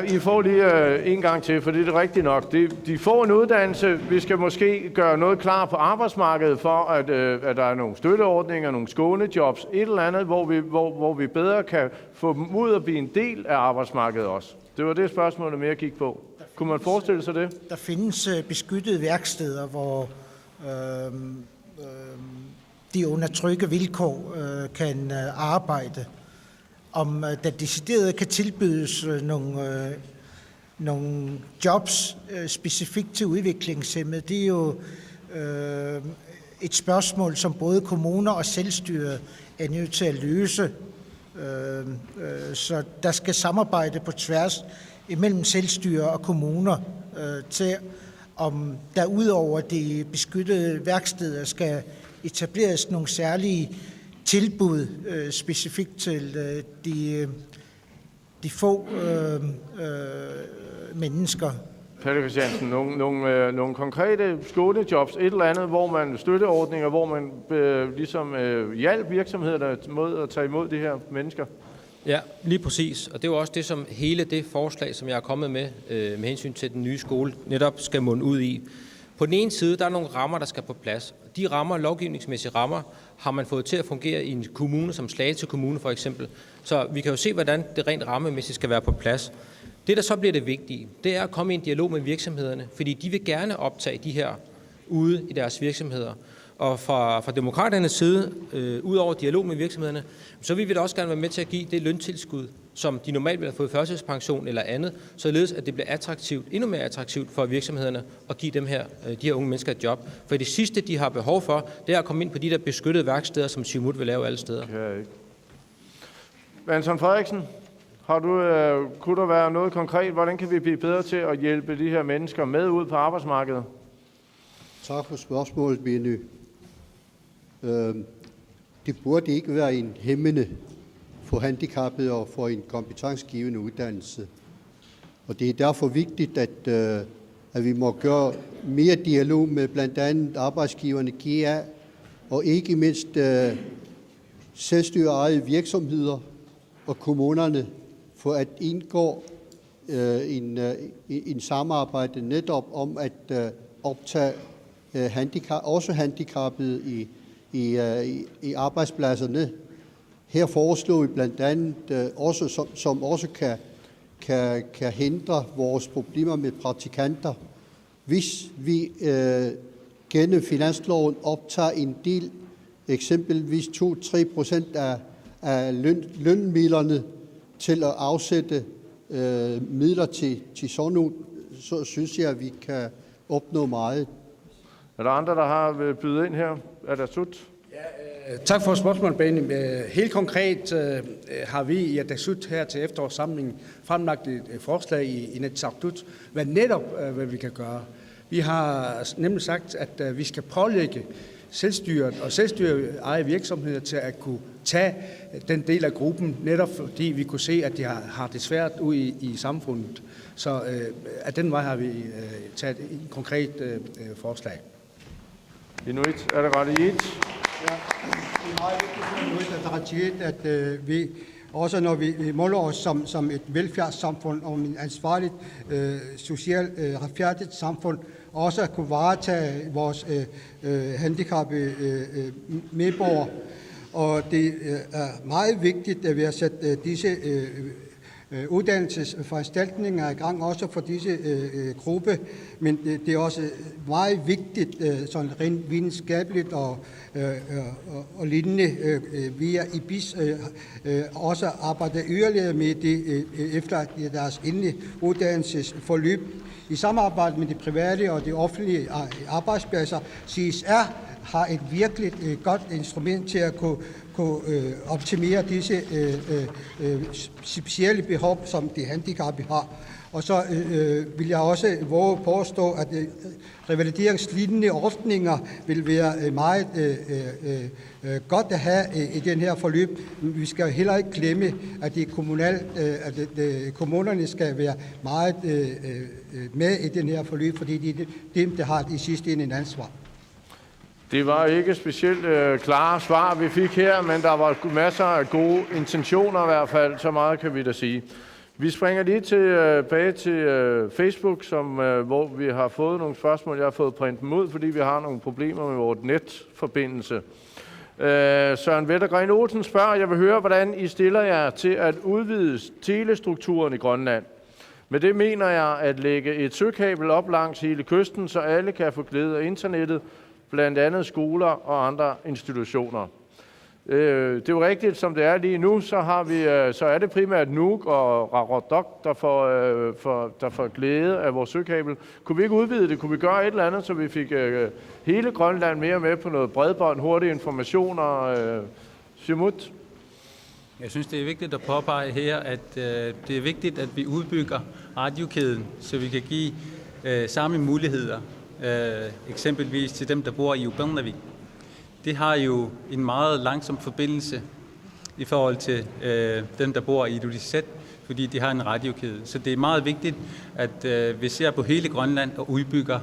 I får lige en gang til, for det er rigtigt nok. De får en uddannelse. Vi skal måske gøre noget klar på arbejdsmarkedet for, at der er nogle støtteordninger, nogle skånejobs, et eller andet, hvor vi bedre kan få dem ud og blive en del af arbejdsmarkedet også. Det var det spørgsmål, der mere gik på. Kunne man forestille sig det? Der findes beskyttede værksteder, hvor de under trygge vilkår kan arbejde. Om der decideret kan tilbydes nogle jobs specifikt til udviklingshæmmede, det er jo et spørgsmål, som både kommuner og selvstyre er nødt til at løse. Så der skal samarbejde på tværs imellem selvstyre og kommuner til, om der udover de beskyttede værksteder skal etableres nogle særlige tilbud specifikt til de få mennesker. Palle Christiansen, nogle konkrete skånejobs, et eller andet, hvor man støtteordninger, hvor man ligesom hjælper virksomheder mod at tage imod de her mennesker? Ja, lige præcis. Og det er jo også det, som hele det forslag, som jeg er kommet med hensyn til den nye skole, netop skal munde ud i. På den ene side, der er nogle rammer, der skal på plads. De rammer, lovgivningsmæssige rammer, har man fået til at fungere i en kommune, som Slagelse Kommune for eksempel. Så vi kan jo se, hvordan det rent rammemæssigt skal være på plads. Det, der så bliver det vigtige, det er at komme i en dialog med virksomhederne, fordi de vil gerne optage de her ude i deres virksomheder. Og fra demokraternes side, ud over dialog med virksomhederne, så vil vi da også gerne være med til at give det løntilskud, som de normalt ville have fået førtidspension eller andet, således at det bliver attraktivt, endnu mere attraktivt for virksomhederne at give de her unge mennesker et job. For det sidste, de har behov for, det er at komme ind på de der beskyttede værksteder, som Siumut vil lave alle steder. Anton Frederiksen, kunne der være noget konkret? Hvordan kan vi blive bedre til at hjælpe de her mennesker med ud på arbejdsmarkedet? Tak for spørgsmålet, Benny. Det burde ikke være en hæmmende for handicappede og for en kompetencegivende uddannelse. Og det er derfor vigtigt, at vi må gøre mere dialog med blandt andet arbejdsgiverne GA og ikke mindst selvstyreejede virksomheder og kommunerne for at indgå en samarbejde netop om at optage også handicappede i arbejdspladserne. Her foreslår vi blandt andet også, som også kan hindre vores problemer med praktikanter. Hvis vi gennem finansloven optager en del, eksempelvis 2-3% af lønmidlerne til at afsætte midler til sådan nogle, så synes jeg, at vi kan opnå meget. Er der andre, der har bydet ind her? Er der slut? Tak for spørgsmålet, Benny. Helt konkret har vi i Atassut her til efterårssamlingen fremlagt et forslag i Inatsisartut, hvad vi kan gøre. Vi har nemlig sagt, at vi skal pålægge selvstyret og selvstyreejede virksomheder til at kunne tage den del af gruppen, netop fordi vi kunne se, at de har det svært ud i samfundet. Så af den vej har vi taget et konkret forslag. Inuit Ataqatigiit. Ja, det er meget vigtigt for Inuit Ataqatigiit, at vi også når vi måler os som et velfærdssamfund og et ansvarligt, socialt retfærdigt samfund, også at kunne varetage vores handicappede medborgere. Og det er meget vigtigt, at vi har sat disse uddannelsesforanstaltninger i gang også for disse gruppe, men det er også meget vigtigt, sådan rent videnskabeligt og lignende, via IBIS også arbejder yderligere med det efter deres endelige uddannelsesforløb. I samarbejde med de private og de offentlige arbejdspladser, CSR har et virkelig godt instrument til at kunne optimere disse specielle behov, som de handicappede har. Og så vil jeg også våge påstå, at revalideringslignende ordninger vil være meget godt at have i den her forløb. Vi skal heller ikke glemme, at kommunerne skal være meget med i den her forløb, fordi det er dem, der har i sidste ende en ansvar. Det var ikke specielt klare svar, vi fik her, men der var masser af gode intentioner i hvert fald, så meget kan vi da sige. Vi springer lige tilbage til Facebook, hvor vi har fået nogle spørgsmål. Jeg har fået printet dem ud, fordi vi har nogle problemer med vores netforbindelse. Søren Vettergren Olsen spørger, jeg vil høre, hvordan I stiller jer til at udvide telestrukturen i Grønland. Med det mener jeg at lægge et søkabel op langs hele kysten, så alle kan få glæde af internettet, blandt andet skoler og andre institutioner. Det er jo rigtigt, som det er lige nu, så er det primært Nuuk og Qaqortoq, der får glæde af vores søkabel. Kunne vi ikke udvide det? Kunne vi gøre et eller andet, så vi fik hele Grønland mere med på noget bredbånd, hurtige informationer? Siumut? Jeg synes, det er vigtigt at påpege her, at det er vigtigt, at vi udbygger radiokæden, så vi kan give samme muligheder, eksempelvis til dem, der bor i Upernavik. Det har jo en meget langsom forbindelse i forhold til dem, der bor i Ilulissat, fordi de har en radiokæde. Så det er meget vigtigt, at vi ser på hele Grønland og udbygger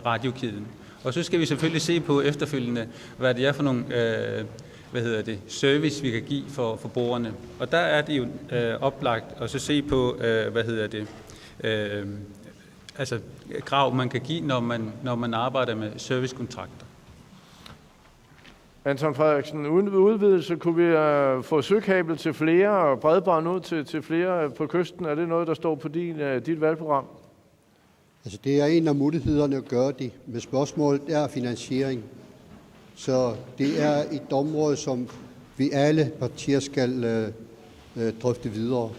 radiokæden. Og så skal vi selvfølgelig se på efterfølgende, hvad det er for nogle service, vi kan give for borgerne. Og der er det jo oplagt at så se på, krav, man kan give, når man arbejder med servicekontrakter. Anton Frederiksen, uden udvidelse kunne vi få søkabel til flere og bredbånd ud til flere på kysten. Er det noget, der står på dit valgprogram? Altså, det er en af mulighederne at gøre det, men spørgsmålet er finansiering. Så det er et område, som vi alle partier skal drøfte videre.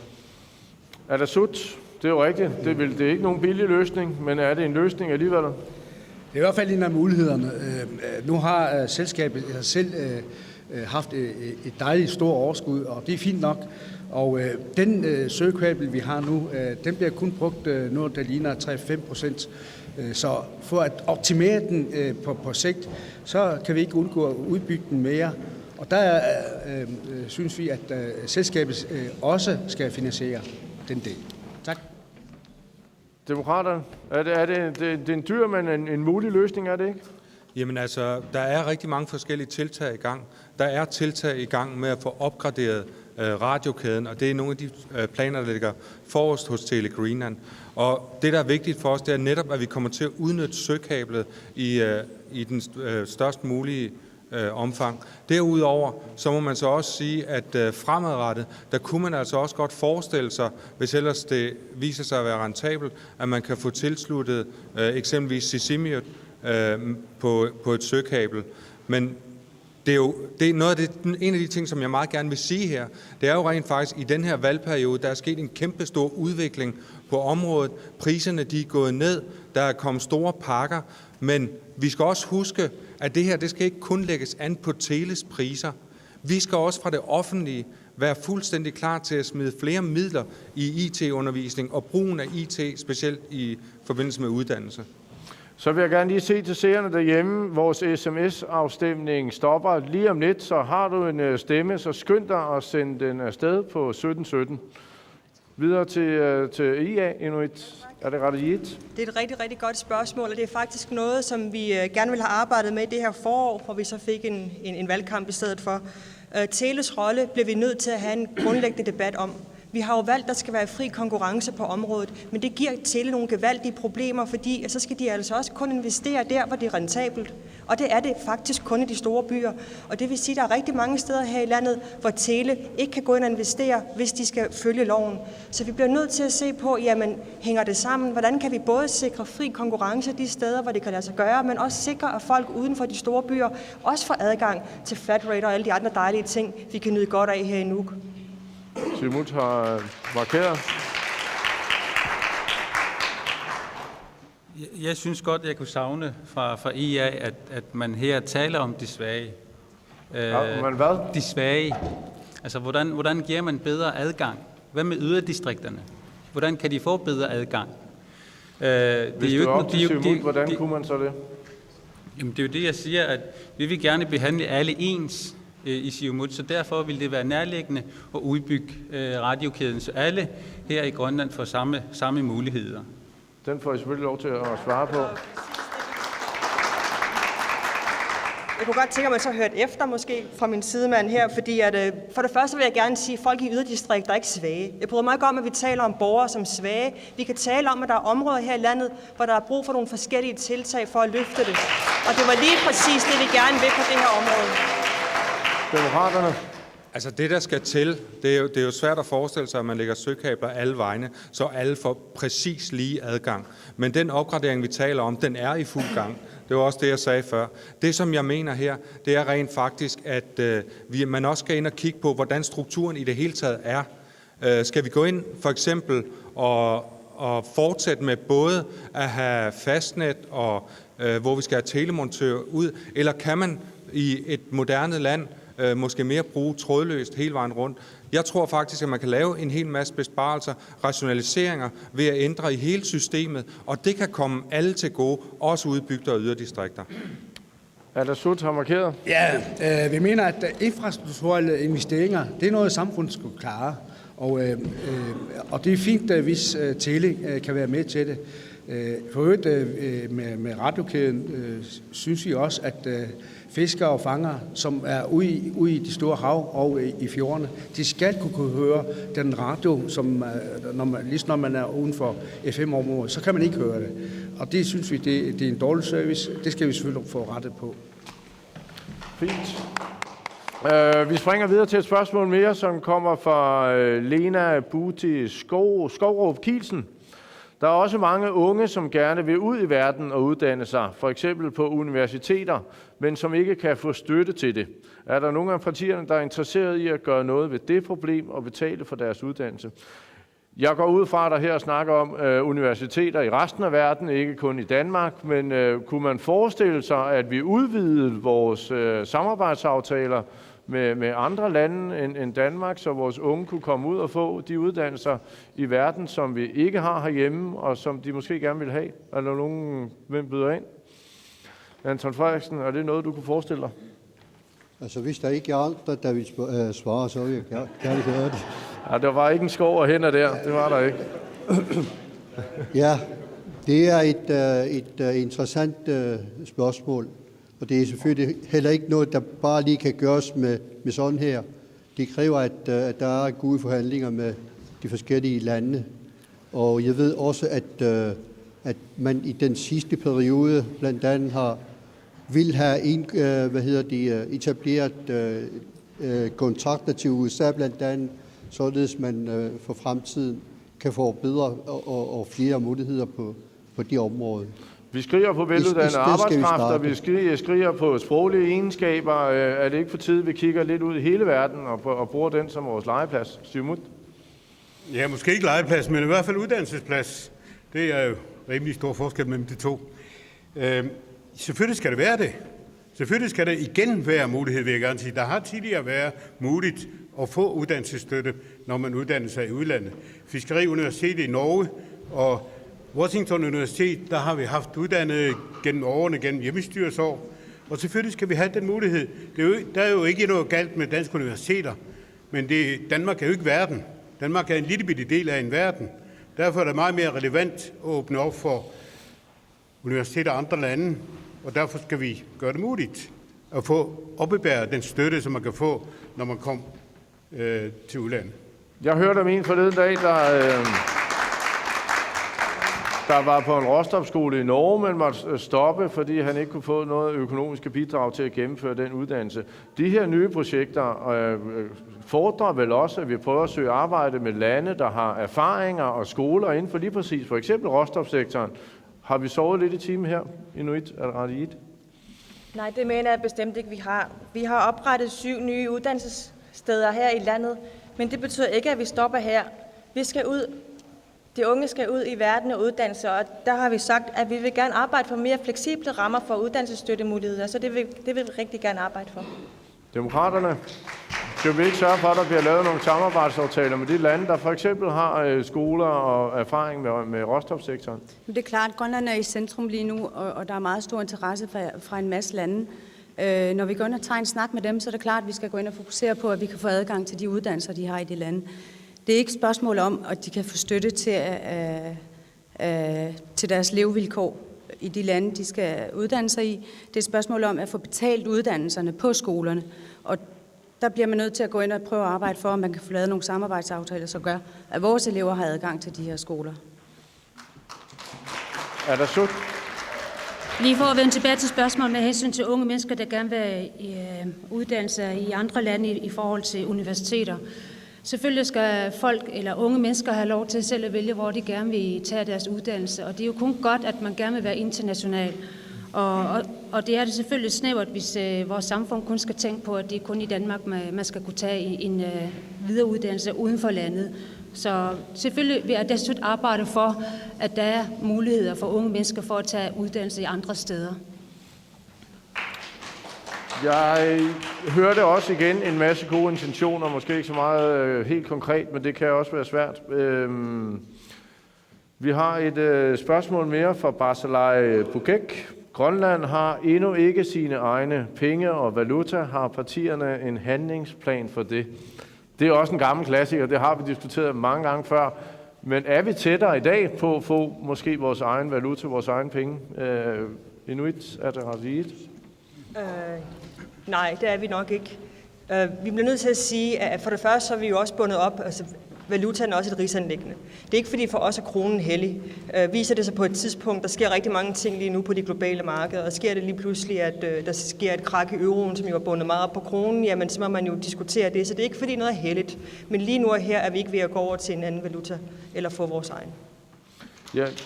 Er der sut? Det er jo rigtigt. Det er ikke nogen billig løsning, men er det en løsning alligevel? Det er i hvert fald en af mulighederne. Nu har selskabet selv haft et dejligt stort overskud, og det er fint nok. Og den søgekabel, vi har nu, den bliver kun brugt noget, der ligner 3-5%. Så for at optimere den på sigt, så kan vi ikke undgå at udbygge den mere. Og der synes vi, at selskabet også skal finansiere den del. Tak. Demokraterne, er det en dyr, men en mulig løsning, er det ikke? Jamen altså, der er rigtig mange forskellige tiltag i gang. Der er tiltag i gang med at få opgraderet radiokæden, og det er nogle af de planer, der ligger forrest hos Tele Greenland. Og det, der er vigtigt for os, det er netop, at vi kommer til at udnytte søkablet i den størst mulige omfang. Derudover, så må man så også sige, at fremadrettet, der kunne man altså også godt forestille sig, hvis ellers det viser sig at være rentabelt, at man kan få tilsluttet eksempelvis Sisimiut på et søkabel. Men det er noget af en af de ting, som jeg meget gerne vil sige her. Det er jo rent faktisk, i den her valgperiode, der er sket en kæmpe stor udvikling på området. Priserne de er gået ned, der er kommet store pakker, men vi skal også huske, at det her det skal ikke kun lægges an på Teles priser. Vi skal også fra det offentlige være fuldstændig klar til at smide flere midler i IT-undervisning og brugen af IT, specielt i forbindelse med uddannelse. Så vil jeg gerne lige se til seerne derhjemme. Vores sms-afstemning stopper lige om lidt, så har du en stemme, så skynd dig at sende den afsted på 1717. Videre til IA, Inuit. Er det Ataqatigiit? Det er et rigtig, rigtig godt spørgsmål, og det er faktisk noget, som vi gerne vil have arbejdet med i det her forår, hvor vi så fik en valgkamp i stedet for. Teles rolle bliver vi nødt til at have en grundlæggende debat om. Vi har jo valgt, at der skal være fri konkurrence på området, men det giver Tele nogle gevaldige problemer, fordi så skal de altså også kun investere der, hvor det er rentabelt. Og det er det faktisk kun i de store byer. Og det vil sige, at der er rigtig mange steder her i landet, hvor Tele ikke kan gå ind og investere, hvis de skal følge loven. Så vi bliver nødt til at se på, jamen, hænger det sammen? Hvordan kan vi både sikre fri konkurrence de steder, hvor det kan lade sig gøre, men også sikre, at folk uden for de store byer også får adgang til flatrate og alle de andre dejlige ting, vi kan nyde godt af her i Nuuk. Siumut har markeret. Jeg synes godt, jeg kunne savne fra IA, at man her taler om de svage. Men hvad? De svage. Altså, hvordan giver man bedre adgang? Hvad med yderdistrikterne? Hvordan kan de få bedre adgang? Hvis det er op til Siumut, hvordan kunne man så det? Jamen, det er jo det, jeg siger, at vi vil gerne behandle alle ens i Siumut, så derfor vil det være nærliggende at udbygge radiokæden, så alle her i Grønland får samme muligheder. Den får I selvfølgelig lov til at svare på. Jeg kunne godt tænke mig, at man så hørte efter måske fra min sidemand her, fordi at, for det første vil jeg gerne sige, at folk i yderdistrikter er ikke svage. Jeg bryder mig ikke om, at vi taler om borgere som svage. Vi kan tale om, at der er områder her i landet, hvor der er brug for nogle forskellige tiltag for at løfte det. Og det var lige præcis det, vi gerne vil på det her område. Demokraterne. Altså det, der skal til, det er jo svært at forestille sig, at man lægger søkabler alle vegne, så alle får præcis lige adgang. Men den opgradering, vi taler om, den er i fuld gang. Det var også det, jeg sagde før. Det, som jeg mener her, det er rent faktisk, at man også skal ind og kigge på, hvordan strukturen i det hele taget er. Skal vi gå ind for eksempel og fortsætte med både at have fastnet, og hvor vi skal have telemontører ud, eller kan man i et moderne land måske mere bruge trådløst hele vejen rundt? Jeg tror faktisk, at man kan lave en hel masse besparelser, rationaliseringer ved at ændre i hele systemet, og det kan komme alle til gode, også ude i bygder og yderdistrikter. Atassut har markeret. Ja, vi mener, at infrastrukturelle investeringer, det er noget, samfundet skulle klare. Og det er fint, hvis Tele kan være med til det. For øvrigt med radiokæden synes vi også, at fiskere og fangere, som er ude i de store hav og i fjordene, de skal kunne høre den radio, som når man er uden for FM-området, så kan man ikke høre det. Og det synes vi, det er en dårlig service. Det skal vi selvfølgelig få rettet på. Fint. Vi springer videre til et spørgsmål mere, som kommer fra Lena Buti Skovrup Kielsen. Der er også mange unge, som gerne vil ud i verden og uddanne sig, for eksempel på universiteter, men som ikke kan få støtte til det. Er der nogle af partierne, der er interesseret i at gøre noget ved det problem og betale for deres uddannelse? Jeg går ud fra, at der her snakker om universiteter i resten af verden, ikke kun i Danmark, men kunne man forestille sig, at vi udvidede vores samarbejdsaftaler med andre lande end Danmark, så vores unge kunne komme ud og få de uddannelser i verden, som vi ikke har herhjemme, og som de måske gerne vil have? Er der nogen, hvem byder ind? Anton Frederiksen, er det noget, du kunne forestille dig? Altså, hvis der ikke er andre, der vil svare, så vil jeg gerne gøre det. Ja, der var ikke en skov og hænder der. Det var der ikke. Ja, det er et interessant spørgsmål. Og det er selvfølgelig heller ikke noget, der bare lige kan gøres med sådan her. Det kræver, at der er gode forhandlinger med de forskellige lande. Og jeg ved også, at man i den sidste periode blandt andet vil have etableret kontrakter til USA blandt andet, således man for fremtiden kan få bedre og flere muligheder på de områder. Vi skriger på veluddannet arbejdskraft, og vi skriger på sproglige egenskaber. Er det ikke for tid, vi kigger lidt ud i hele verden og bruger den som vores legeplads? Siumut? Ja, måske ikke legeplads, men i hvert fald uddannelsesplads. Det er jo rimelig stor forskel mellem de to. Selvfølgelig skal det være det. Selvfølgelig skal det igen være mulighed, vil jeg gerne sige. Der har tidligere været muligt at få uddannelsesstøtte, når man uddanner sig i udlandet. Fiskeriuniversitetet i Norge og Washington Universitet, der har vi haft uddannet gennem årene, gennem hjemmestyrelsesår. Og selvfølgelig skal vi have den mulighed. Der er jo ikke noget galt med danske universiteter, men Danmark er jo ikke verden. Danmark er en lille bitte del af en verden. Derfor er det meget mere relevant at åbne op for universiteter og andre lande, og derfor skal vi gøre det muligt at få opbevaret den støtte, som man kan få, når man kommer til udlandet. Jeg hørte om en forleden dag, der var på en råstofskole i Norge, men måtte stoppe, fordi han ikke kunne få noget økonomiske bidrag til at gennemføre den uddannelse. De her nye projekter fordrer vel også, at vi prøver at søge arbejde med lande, der har erfaringer og skoler inden for lige præcis, for eksempel råstofsektoren. Har vi sovet lidt i timen her, Inuit Ataqatigiit? Nej, det mener jeg bestemt ikke, vi har. Vi har oprettet 7 nye uddannelsessteder her i landet, men det betyder ikke, at vi stopper her. Vi skal ud. De unge skal ud i verden og uddanne sig, og der har vi sagt, at vi vil gerne arbejde for mere fleksible rammer for uddannelsesstøttemuligheder, så det vil vi rigtig gerne arbejde for. Demokraterne, skal vi ikke sørge for, at der bliver lavet nogle samarbejdsaftaler med de lande, der for eksempel har skoler og erfaring med råstofsektoren? Det er klart, at Grønland er i centrum lige nu, og der er meget stor interesse fra en masse lande. Når vi går ind og tager en snak med dem, så er det klart, at vi skal gå ind og fokusere på, at vi kan få adgang til de uddannelser, de har i de lande. Det er ikke et spørgsmål om, at de kan få støtte til deres levevilkår i de lande, de skal uddanne sig i. Det er et spørgsmål om at få betalt uddannelserne på skolerne. Og der bliver man nødt til at gå ind og prøve at arbejde for, at man kan få lavet nogle samarbejdsaftaler, som gør, at vores elever har adgang til de her skoler. Er der slut? Lige for at vende tilbage til spørgsmål med hensyn til unge mennesker, der gerne vil uddanne sig i andre lande i forhold til universiteter. Selvfølgelig skal folk eller unge mennesker have lov til selv at vælge, hvor de gerne vil tage deres uddannelse. Og det er jo kun godt, at man gerne vil være international. Og det er det selvfølgelig snævert, hvis vores samfund kun skal tænke på, at det er kun i Danmark, man skal kunne tage en videreuddannelse uden for landet. Så selvfølgelig vil jeg desuden arbejde for, at der er muligheder for unge mennesker for at tage uddannelse i andre steder. Jeg hørte også igen en masse gode intentioner, måske ikke så meget helt konkret, men det kan også være svært. Vi har et spørgsmål mere fra Barsalai Bukek. Grønland har endnu ikke sine egne penge og valuta. Har partierne en handlingsplan for det? Det er også en gammel klassiker, det har vi diskuteret mange gange før. Men er vi tættere i dag på at få måske vores egen valuta, vores egen penge? Inuit Ataqatigiit? Nej, det er vi nok ikke. Vi bliver nødt til at sige, at for det første så er vi jo også bundet op, altså valutaen er også et rigsanliggende. Det er ikke fordi for os er kronen hellig. Viser det sig på et tidspunkt, der sker rigtig mange ting lige nu på de globale markeder, og sker det lige pludselig, at der sker et krak i euroen, som jo er bundet meget op på kronen, jamen så må man jo diskutere det. Så det er ikke fordi noget er helligt. Men lige nu og her er vi ikke ved at gå over til en anden valuta, eller få vores egen.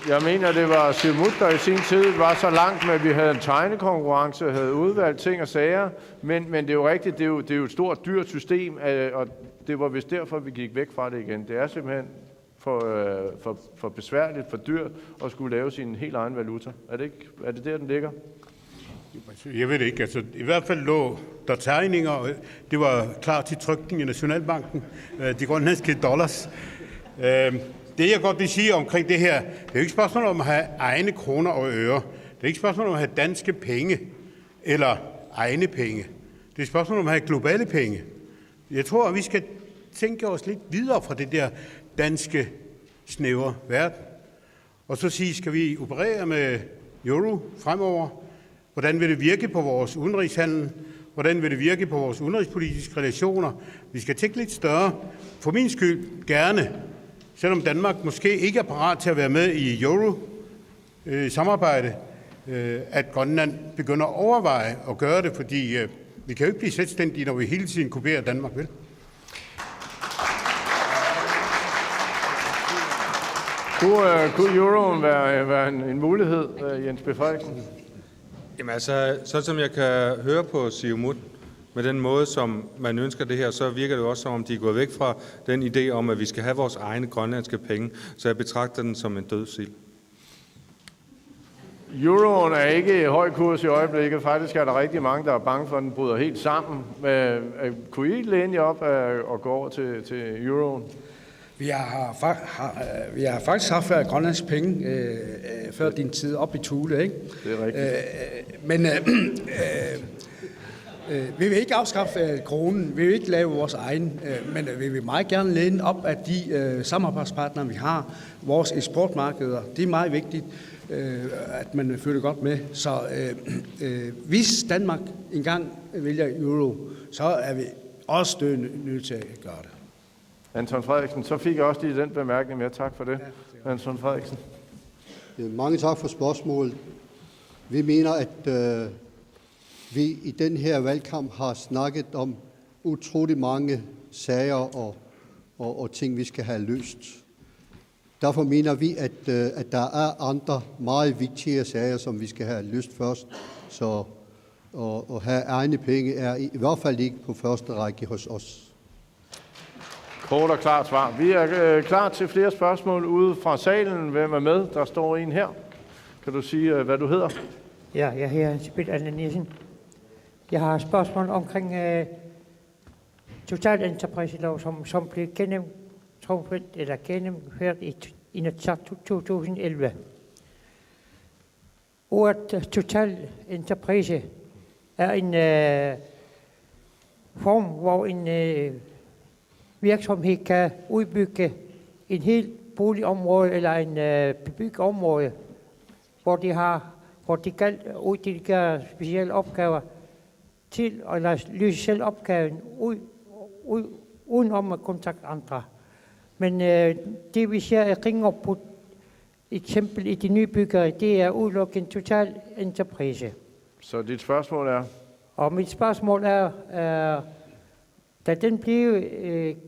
Jeg mener, det var Siumut, der i sin tid var så langt med, at vi havde en tegnekonkurrence, havde udvalgt ting og sager, men det er jo rigtigt, det er jo et stort, dyrt system, og det var vist derfor, vi gik væk fra det igen. Det er simpelthen for besværligt, for dyrt at skulle lave sin helt egen valuta. Er det der, den ligger? Jeg ved det ikke. Altså, i hvert fald lå der tegninger, det var klar til trykning i Nationalbanken, de grønlandske dollars. Det jeg godt vil sige omkring det her, det er jo ikke spørgsmål om at have egne kroner og øre. Det er ikke spørgsmål om at have danske penge eller egne penge. Det er spørgsmål om at have globale penge. Jeg tror, at vi skal tænke os lidt videre fra det der danske snævre verden. Og så sige, skal vi operere med euro fremover? Hvordan vil det virke på vores udenrigshandel? Hvordan vil det virke på vores udenrigspolitiske relationer? Vi skal tænke lidt større. For min skyld gerne. Selvom Danmark måske ikke er parat til at være med i euro-samarbejde, at Grønland begynder at overveje at gøre det, fordi vi kan jo ikke blive selvstændige, når vi hele tiden kopierer Danmark, vel? Kunne euroen være en mulighed, Jens B. Frederiksen? Jamen altså, så som jeg kan høre på Siumut, med den måde, som man ønsker det her, så virker det også, som om de er gået væk fra den idé om, at vi skal have vores egne grønlandske penge. Så jeg betragter den som en dødsild. Euroen er ikke i høj kurs i øjeblikket. Faktisk er der rigtig mange, der er bange for, at den bryder helt sammen. Kunne I læne jer op og gå over til euroen? Vi har faktisk haft grønlandske penge før din tid op i Thule, ikke? Det er rigtigt. Men vi vil ikke afskaffe kronen, vi vil ikke lave vores egen, men vi vil meget gerne læne op af de samarbejdspartnere, vi har. Vores eksportmarkeder, det er meget vigtigt, at man følger godt med. Så hvis Danmark engang vælger euro, så er vi også nødt til at gøre det. Anton Frederiksen. Så fik jeg også lige den bemærkning med. Tak for det, Anton Frederiksen. Mange tak for spørgsmålet. Vi mener, at vi i den her valgkamp har snakket om utrolig mange sager og ting, vi skal have løst. Derfor mener vi, at der er andre meget vigtige sager, som vi skal have løst først. Så at have egne penge er i hvert fald ikke på første række hos os. Kort og klart svar. Vi er klar til flere spørgsmål ude fra salen. Hvem er med? Der står en her. Kan du sige, hvad du hedder? Ja, jeg hedder Hans-Peter Anne Nielsen. Jeg har et spørgsmål omkring Total Enterprise-lov, som blev gennemført i Inatsisartut 2011. Ordet Total Enterprise er en form, hvor en virksomhed kan udbygge en helt boligområde eller en bebygget område, hvor de kan uddelegere specielle opgaver til, eller løse selv opgaven uden om at kontakte andre. Men det vi ser i Ringerup eksempel i de nye byggeri, det er udelukket en Total Enterprise. Så dit spørgsmål er? Og mit spørgsmål er, da den blev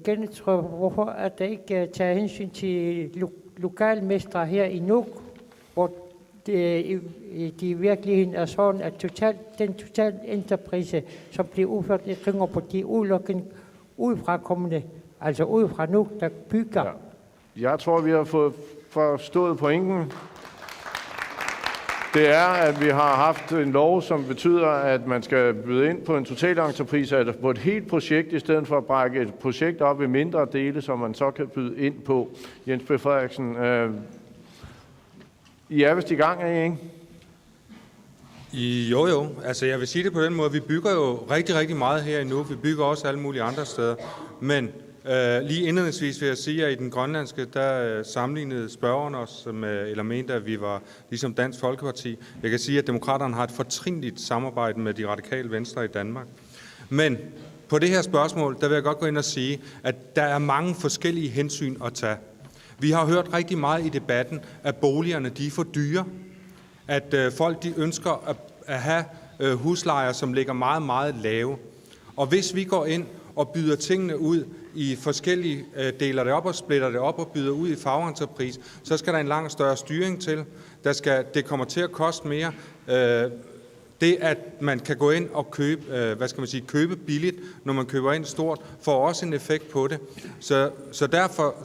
gennemtrykt, hvorfor er der ikke taget hensyn til lokalmestre her i Nuuk, hvor det i virkeligheden er sådan, at den Total Enterprise, som bliver udført i Ringerup, de er udelukket udefrakommende, altså udefra Nuuk, der bygger. Ja. Jeg tror, vi har fået forstået pointen. Det er, at vi har haft en lov, som betyder, at man skal byde ind på en total entreprise, eller på et helt projekt, i stedet for at brække et projekt op i mindre dele, som man så kan byde ind på. Jens B. Frederiksen, I er vist i gang, er I ikke? Jo. Altså jeg vil sige det på den måde, vi bygger jo rigtig, rigtig meget her nu. Vi bygger også alle mulige andre steder. Men lige indledningsvis vil jeg sige, at i den grønlandske, der sammenlignede spørgeren os med, eller mente, at vi var ligesom Dansk Folkeparti. Jeg kan sige, at demokraterne har et fortrinligt samarbejde med de radikale venstre i Danmark. Men på det her spørgsmål, der vil jeg godt gå ind og sige, at der er mange forskellige hensyn at tage. Vi har hørt rigtig meget i debatten, at boligerne de er for dyre. At folk de ønsker at have huslejer, som ligger meget, meget lave. Og hvis vi går ind og byder tingene ud i forskellige, deler det op og splitter det op og byder ud i fagentreprise, så skal der en langt større styring til. Det kommer til at koste mere. Det, at man kan gå ind og købe billigt, når man køber ind stort, får også en effekt på det. Så derfor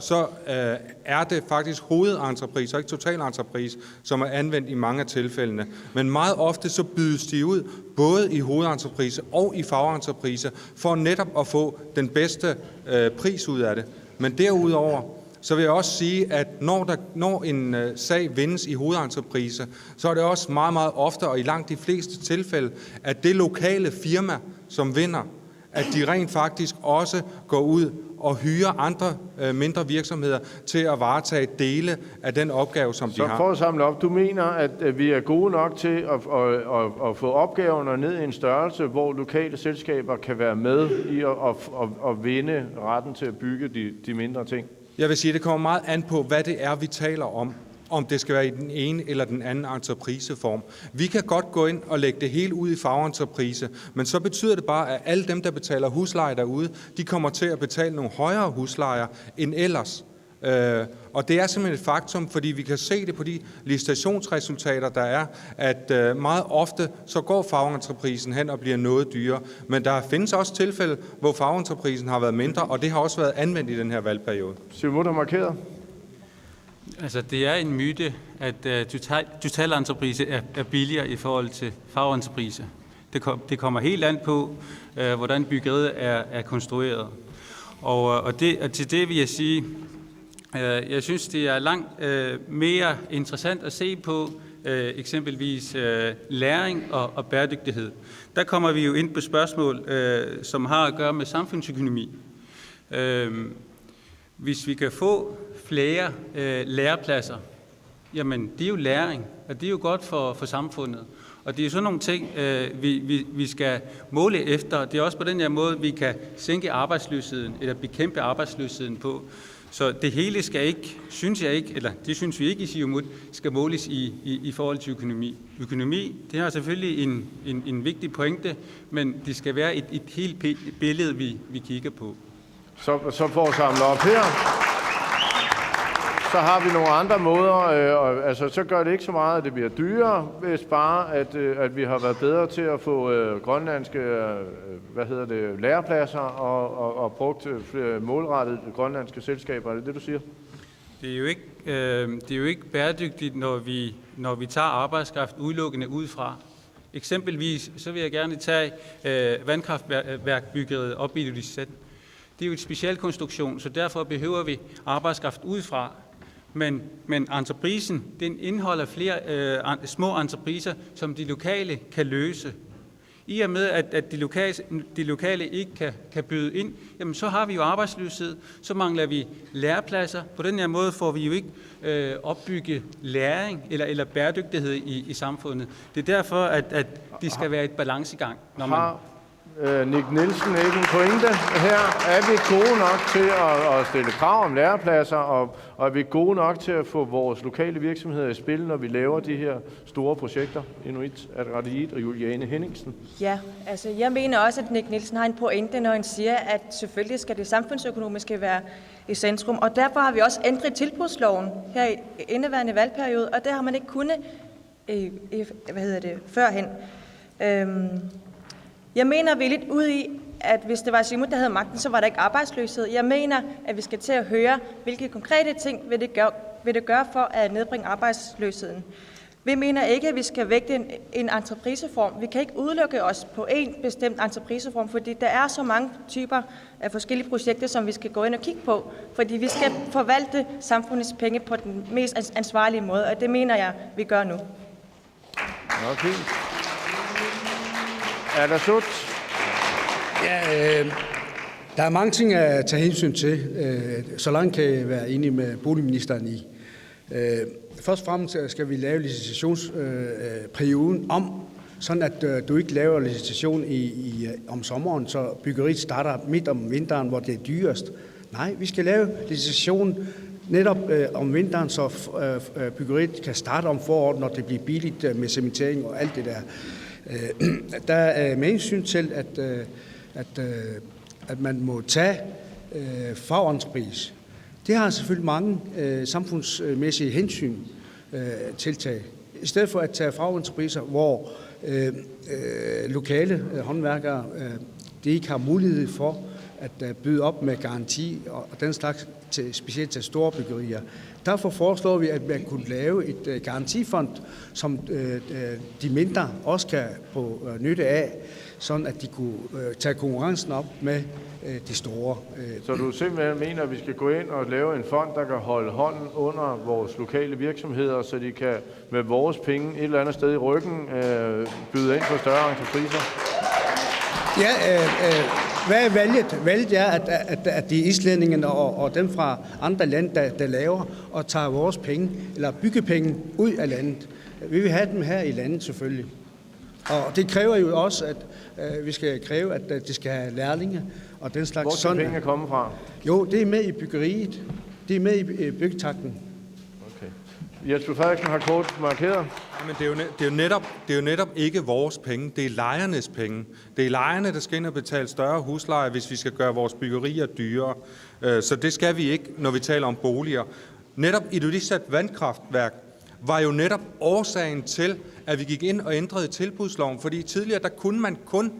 er det faktisk hovedentreprise og ikke totalentreprise, som er anvendt i mange af tilfældene. Men meget ofte så bydes de ud både i hovedentreprise og i fagentreprise for netop at få den bedste pris ud af det. Men derudover så vil jeg også sige, at når en sag vindes i hovedentreprise, så er det også meget, meget ofte, og i langt de fleste tilfælde, at det lokale firma, som vinder, at de rent faktisk også går ud og hyrer andre mindre virksomheder til at varetage dele af den opgave, som de har. Så for at samle op, du mener, at vi er gode nok til at få opgaverne ned i en størrelse, hvor lokale selskaber kan være med i at vinde retten til at bygge de mindre ting? Jeg vil sige, at det kommer meget an på, hvad det er, vi taler om det skal være i den ene eller den anden entrepriseform. Vi kan godt gå ind og lægge det hele ud i fagentreprise, men så betyder det bare, at alle dem, der betaler husleje derude, de kommer til at betale nogle højere huslejer end ellers. Og det er simpelthen et faktum, fordi vi kan se det på de licitationsresultater, der er, at meget ofte så går fagentreprisen hen og bliver noget dyrere. Men der findes også tilfælde, hvor fagentreprisen har været mindre, og det har også været anvendt i den her valgperiode. Simon har markeret. Altså, det er en myte, at totalentreprise er billigere i forhold til fagentreprise. Det kommer helt an på, hvordan byggeriet er konstrueret. Og til det vil jeg sige, jeg synes, det er langt mere interessant at se på eksempelvis læring og bæredygtighed. Der kommer vi jo ind på spørgsmål, som har at gøre med samfundsøkonomi. Hvis vi kan få flere lærepladser, jamen det er jo læring, og det er jo godt for samfundet. Og det er sådan nogle ting, vi skal måle efter. Det er også på den her måde, vi kan sænke arbejdsløsheden, eller bekæmpe arbejdsløsheden på. Så det hele skal ikke, synes jeg ikke, eller det synes vi ikke i Siumut, skal måles i forhold til økonomi. Økonomi, det har selvfølgelig en vigtig pointe, men det skal være et helt billede, vi kigger på. Så for at samle op her, så har vi nogle andre måder. Så gør det ikke så meget, at det bliver dyrere, hvis bare, at vi har været bedre til at få grønlandske lærepladser og brugt målrettet grønlandske selskaber. Er det det, du siger? Det er jo ikke bæredygtigt, når vi tager arbejdskraft udelukkende udefra. Eksempelvis så vil jeg gerne tage vandkraftværkbyggeriet op i Ilulissat. Det er jo et specialkonstruktion, så derfor behøver vi arbejdskraft udefra. Men entreprisen, den indeholder flere små entrepriser, som de lokale kan løse. I og med, at de lokale ikke kan byde ind, jamen så har vi jo arbejdsløshed, så mangler vi lærepladser. På den her måde får vi jo ikke opbygge læring eller bæredygtighed i samfundet. Det er derfor, at det skal være et balancegang. Nick Nielsen ikke en pointe her? Er vi gode nok til at stille krav om lærepladser, og er vi gode nok til at få vores lokale virksomheder i spil, når vi laver de her store projekter? Inuit Ataqatigiit og Juliane Henningsen. Ja, altså jeg mener også, at Nick Nielsen har en pointe, når han siger, at selvfølgelig skal det samfundsøkonomiske være i centrum, og derfor har vi også ændret tilbudsloven her i indeværende valgperiode, og det har man ikke kunnet førhen. Jeg mener, vi er lidt ude i, at hvis det var Siumut, der havde magten, så var der ikke arbejdsløshed. Jeg mener, at vi skal til at høre, hvilke konkrete ting vil det gøre for at nedbringe arbejdsløsheden. Vi mener ikke, at vi skal vægte en entrepriseform. Vi kan ikke udelukke os på en bestemt entrepriseform, fordi der er så mange typer af forskellige projekter, som vi skal gå ind og kigge på, fordi vi skal forvalte samfundets penge på den mest ansvarlige måde, og det mener jeg, vi gør nu. Okay. Er der slut? Ja, der er mange ting at tage hensyn til. Så langt kan jeg være enig med boligministeren i. Først og fremmest skal vi lave licitationsperioden om, sådan at du ikke laver licitation om sommeren, så byggeriet starter midt om vinteren, hvor det er dyrest. Nej, vi skal lave licitation netop om vinteren, så byggeriet kan starte om foråret, når det bliver billigt med cementering og alt det der. Der er med hensyn til, at man må tage fagentreprise. Det har selvfølgelig mange samfundsmæssige hensyn tiltag. I stedet for at tage fagentrepriser, hvor lokale håndværkere de ikke har mulighed for at byde op med garanti og den slags, specielt til store byggerier. Derfor foreslår vi, at man kunne lave et garantifond, som de mindre også kan få nytte af, sådan at de kunne tage konkurrencen op med de store. Så du simpelthen mener, at vi skal gå ind og lave en fond, der kan holde hånden under vores lokale virksomheder, så de kan med vores penge et eller andet sted i ryggen byde ind på større entrepriser? Ja, hvad er valget? Valget er, at de islændingene og dem fra andre lande, der laver og tager vores penge, eller byggepenge ud af landet. Vi vil have dem her i landet selvfølgelig. Og det kræver jo også, at vi skal kræve, at de skal have lærlinge og den slags. Hvor skal pengene komme fra? Jo, det er med i byggeriet. Det er med i byggetakten. Okay. Jesper Frederiksen har kort markeret. Men det er jo netop ikke vores penge, det er lejernes penge. Det er lejerne, der skal ind og betale større husleje, hvis vi skal gøre vores byggerier dyrere. Så det skal vi ikke, når vi taler om boliger. Netop Ilulissat vandkraftværk var jo netop årsagen til, at vi gik ind og ændrede tilbudsloven, fordi tidligere der kunne man kun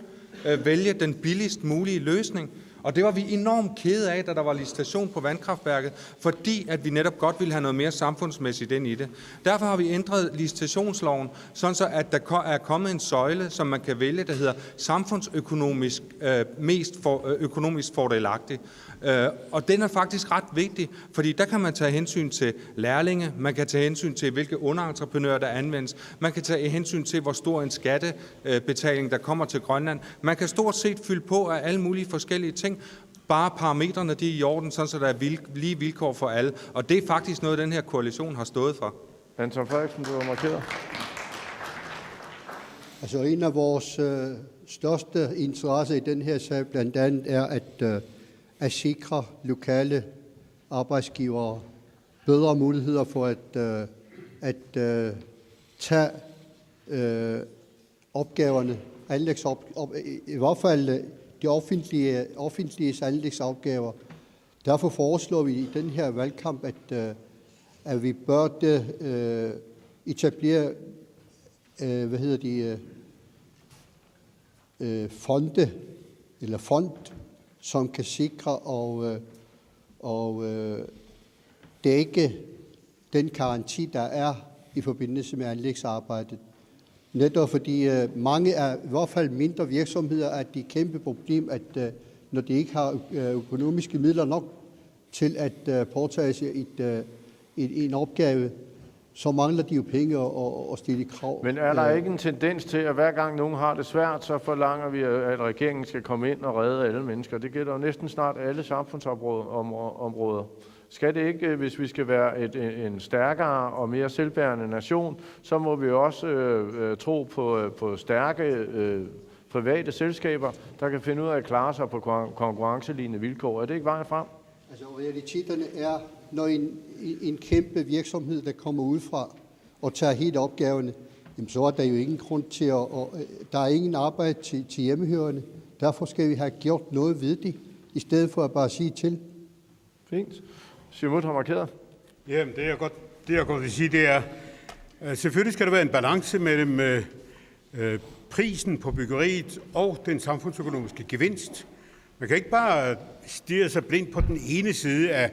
vælge den billigst mulige løsning. Og det var vi enormt kede af, da der var licitation på vandkraftværket, fordi at vi netop godt ville have noget mere samfundsmæssigt ind i det. Derfor har vi ændret licitationsloven, sådan så at der er kommet en søjle, som man kan vælge, der hedder samfundsøkonomisk økonomisk fordelagtig. Og den er faktisk ret vigtig, fordi der kan man tage hensyn til lærlinge, man kan tage hensyn til, hvilke underentreprenører der anvendes, man kan tage hensyn til, hvor stor en skattebetaling der kommer til Grønland. Man kan stort set fylde på af alle mulige forskellige ting, bare parametrene de er i orden, sådan så der er lige vilkår for alle. Og det er faktisk noget, den her koalition har stået for. Anton Frederiksen, du har markeret. Altså en af vores største interesser i den her sag blandt andet er at sikre lokale arbejdsgivere bedre muligheder for at tage opgaverne, i hvert fald de offentlige anlægsopgaver. Derfor foreslår vi i den her valgkamp, at vi bør etablere fond, som kan sikre og dække den garanti, der er i forbindelse med anlægsarbejdet. Netop fordi mange af i hvert fald mindre virksomheder er et kæmpe problem, at når de ikke har økonomiske midler nok til at påtage sig en opgave, så mangler de jo penge og stille krav. Men er der ikke en tendens til, at hver gang nogen har det svært, så forlanger vi, at regeringen skal komme ind og redde alle mennesker? Det gælder jo næsten snart alle samfundsområder. Skal det ikke, hvis vi skal være en stærkere og mere selvbærende nation, så må vi også tro på stærke private selskaber, der kan finde ud af at klare sig på konkurrencelignende vilkår. Er det ikke vejen frem? Altså realiteterne er, når en kæmpe virksomhed, der kommer udefra og tager helt opgaverne, jamen, så er der jo ingen grund til der er ingen arbejde til hjemmehørende. Derfor skal vi have gjort noget ved det, i stedet for at bare sige til. Fint. Siumut har markeret. Jamen, det jeg godt vil sige, det er, selvfølgelig skal der være en balance mellem prisen på byggeriet og den samfundsøkonomiske gevinst. Man kan ikke bare stirre sig blind på den ene side af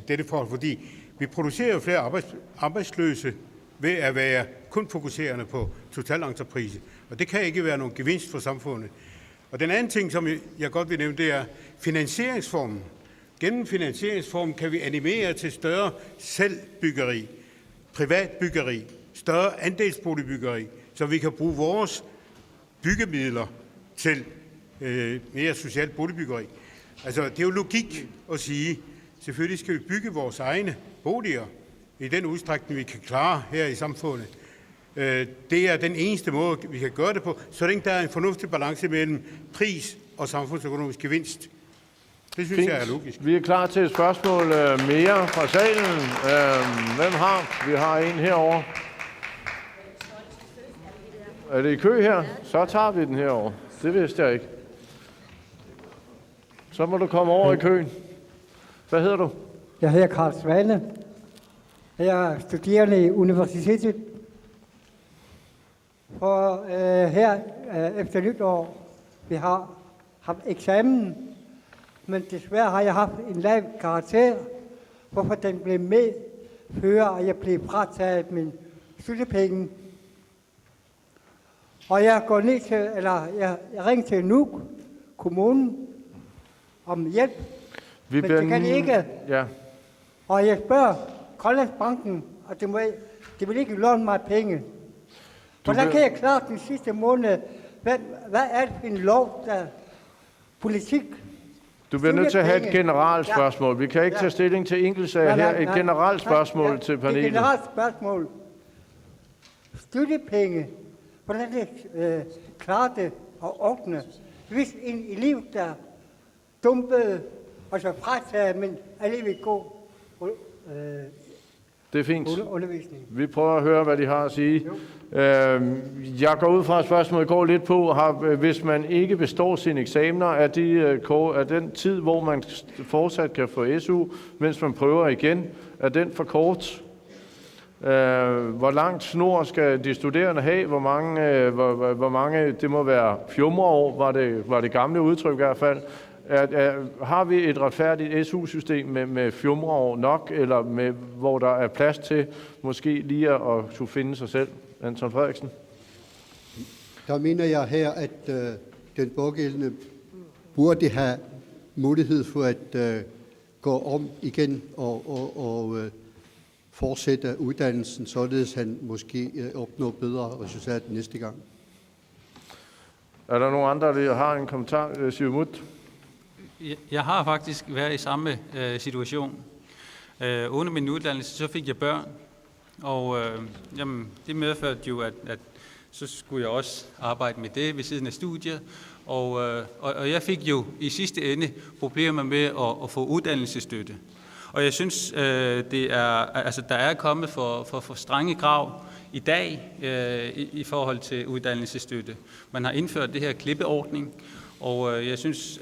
dette forhold, fordi vi producerer jo flere arbejdsløse ved at være kun fokuserende på totalentreprise, og det kan ikke være nogen gevinst for samfundet. Og den anden ting, som jeg godt vil nævne, det er finansieringsformen. Gennem finansieringsformen kan vi animere til større selvbyggeri, privatbyggeri, større andelsboligbyggeri, så vi kan bruge vores byggemidler til mere socialt boligbyggeri. Altså, det er jo logik at sige, selvfølgelig skal vi bygge vores egne boliger i den udstrækning, vi kan klare her i samfundet. Det er den eneste måde, vi kan gøre det på, så længe der er en fornuftig balance mellem pris og samfundsøkonomisk gevinst. Det synes jeg er logisk. Vi er klar til et spørgsmål mere fra salen. Hvem har? Vi har en herovre. Er det i kø her? Så tager vi den herovre. Det vidste jeg ikke. Så må du komme over i køen. Hvad hedder du? Jeg hedder Karl Svane. Jeg er studerende i universitetet. Og her efter nytår, vi har haft eksamen, men desværre har jeg haft en lav karakter, hvorfor den blev medfører, og jeg blev frataget min studiepenge. Og jeg går ned til, jeg ringer til Nuuk kommunen om hjælp, men det kan de ikke. Ja. Og jeg spørger Grønlandsbanken, og de vil ikke låne mig penge. Hvordan kan jeg klare den sidste måned? Hvad er det for en lov, der politik? Du bliver nødt til at have et generelt spørgsmål. Vi kan ikke tage stilling til enkeltsager her. Et generelt spørgsmål til panelet. Et generelt spørgsmål. Studiepenge. Hvordan det klarer det at ordne? Hvis en elev, der dumpede og så frataget, men alligevel god det er fint. Undervisning. Vi prøver at høre, hvad de har at sige. Jeg går ud fra, at spørgsmålet går lidt på, hvis man ikke består sine eksamener, er den tid, hvor man fortsat kan få SU, mens man prøver igen, er den for kort? Hvor langt snor skal de studerende have? Hvor mange det må være fjumreår, var det gamle udtryk i hvert fald. Har vi et retfærdigt SU-system med fjumreår nok, eller hvor der er plads til måske lige at kunne finde sig selv? Anton Frederiksen? Der mener jeg her, at den pågældende burde have mulighed for at gå om igen og fortsætte uddannelsen, således han måske opnår bedre resultat næste gang. Er der nogen andre, der har en kommentar? Siumut? Jeg har faktisk været i samme situation. Under min uddannelse, så fik jeg børn, og det medførte jo, at så skulle jeg også arbejde med det ved siden af studiet. Og jeg fik jo i sidste ende problemer med at få uddannelsesstøtte. Og jeg synes, der er kommet for strenge krav i dag i forhold til uddannelsesstøtte. Man har indført det her klippeordning, og jeg synes,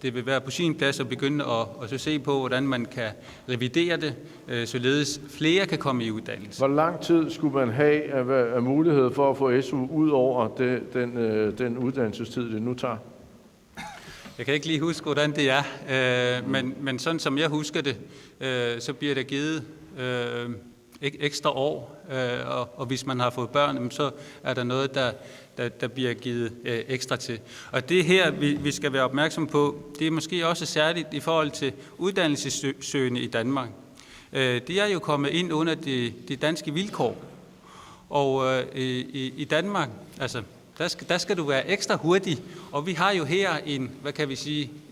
det vil være på sin plads at begynde at se på, hvordan man kan revidere det, således flere kan komme i uddannelse. Hvor lang tid skulle man have af mulighed for at få SU ud over den uddannelsestid, det nu tager? Jeg kan ikke lige huske, hvordan det er, men sådan som jeg husker det, så bliver der givet ekstra år, og hvis man har fået børn, så er der noget, der bliver givet ekstra til. Og det her, vi skal være opmærksom på, det er måske også særligt i forhold til uddannelsessøgende i Danmark. De er jo kommet ind under de danske vilkår, og i Danmark, altså der skal du være ekstra hurtig, og vi har jo her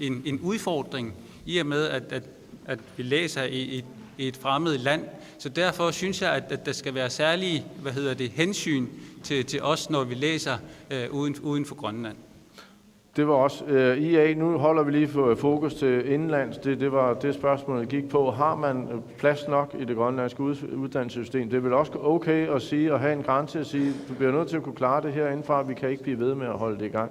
en udfordring i og med, at vi læser i et fremmed land. Så derfor synes jeg, at der skal være særlige hensyn til os, når vi læser uden for Grønland. Det var også IA. Nu holder vi lige fokus til indenlands. Det var det spørgsmål, jeg gik på. Har man plads nok i det grønlandske uddannelsessystem? Det er vel også okay at sige og have en grænse at sige, du bliver nødt til at kunne klare det herindefra. Vi kan ikke blive ved med at holde det i gang.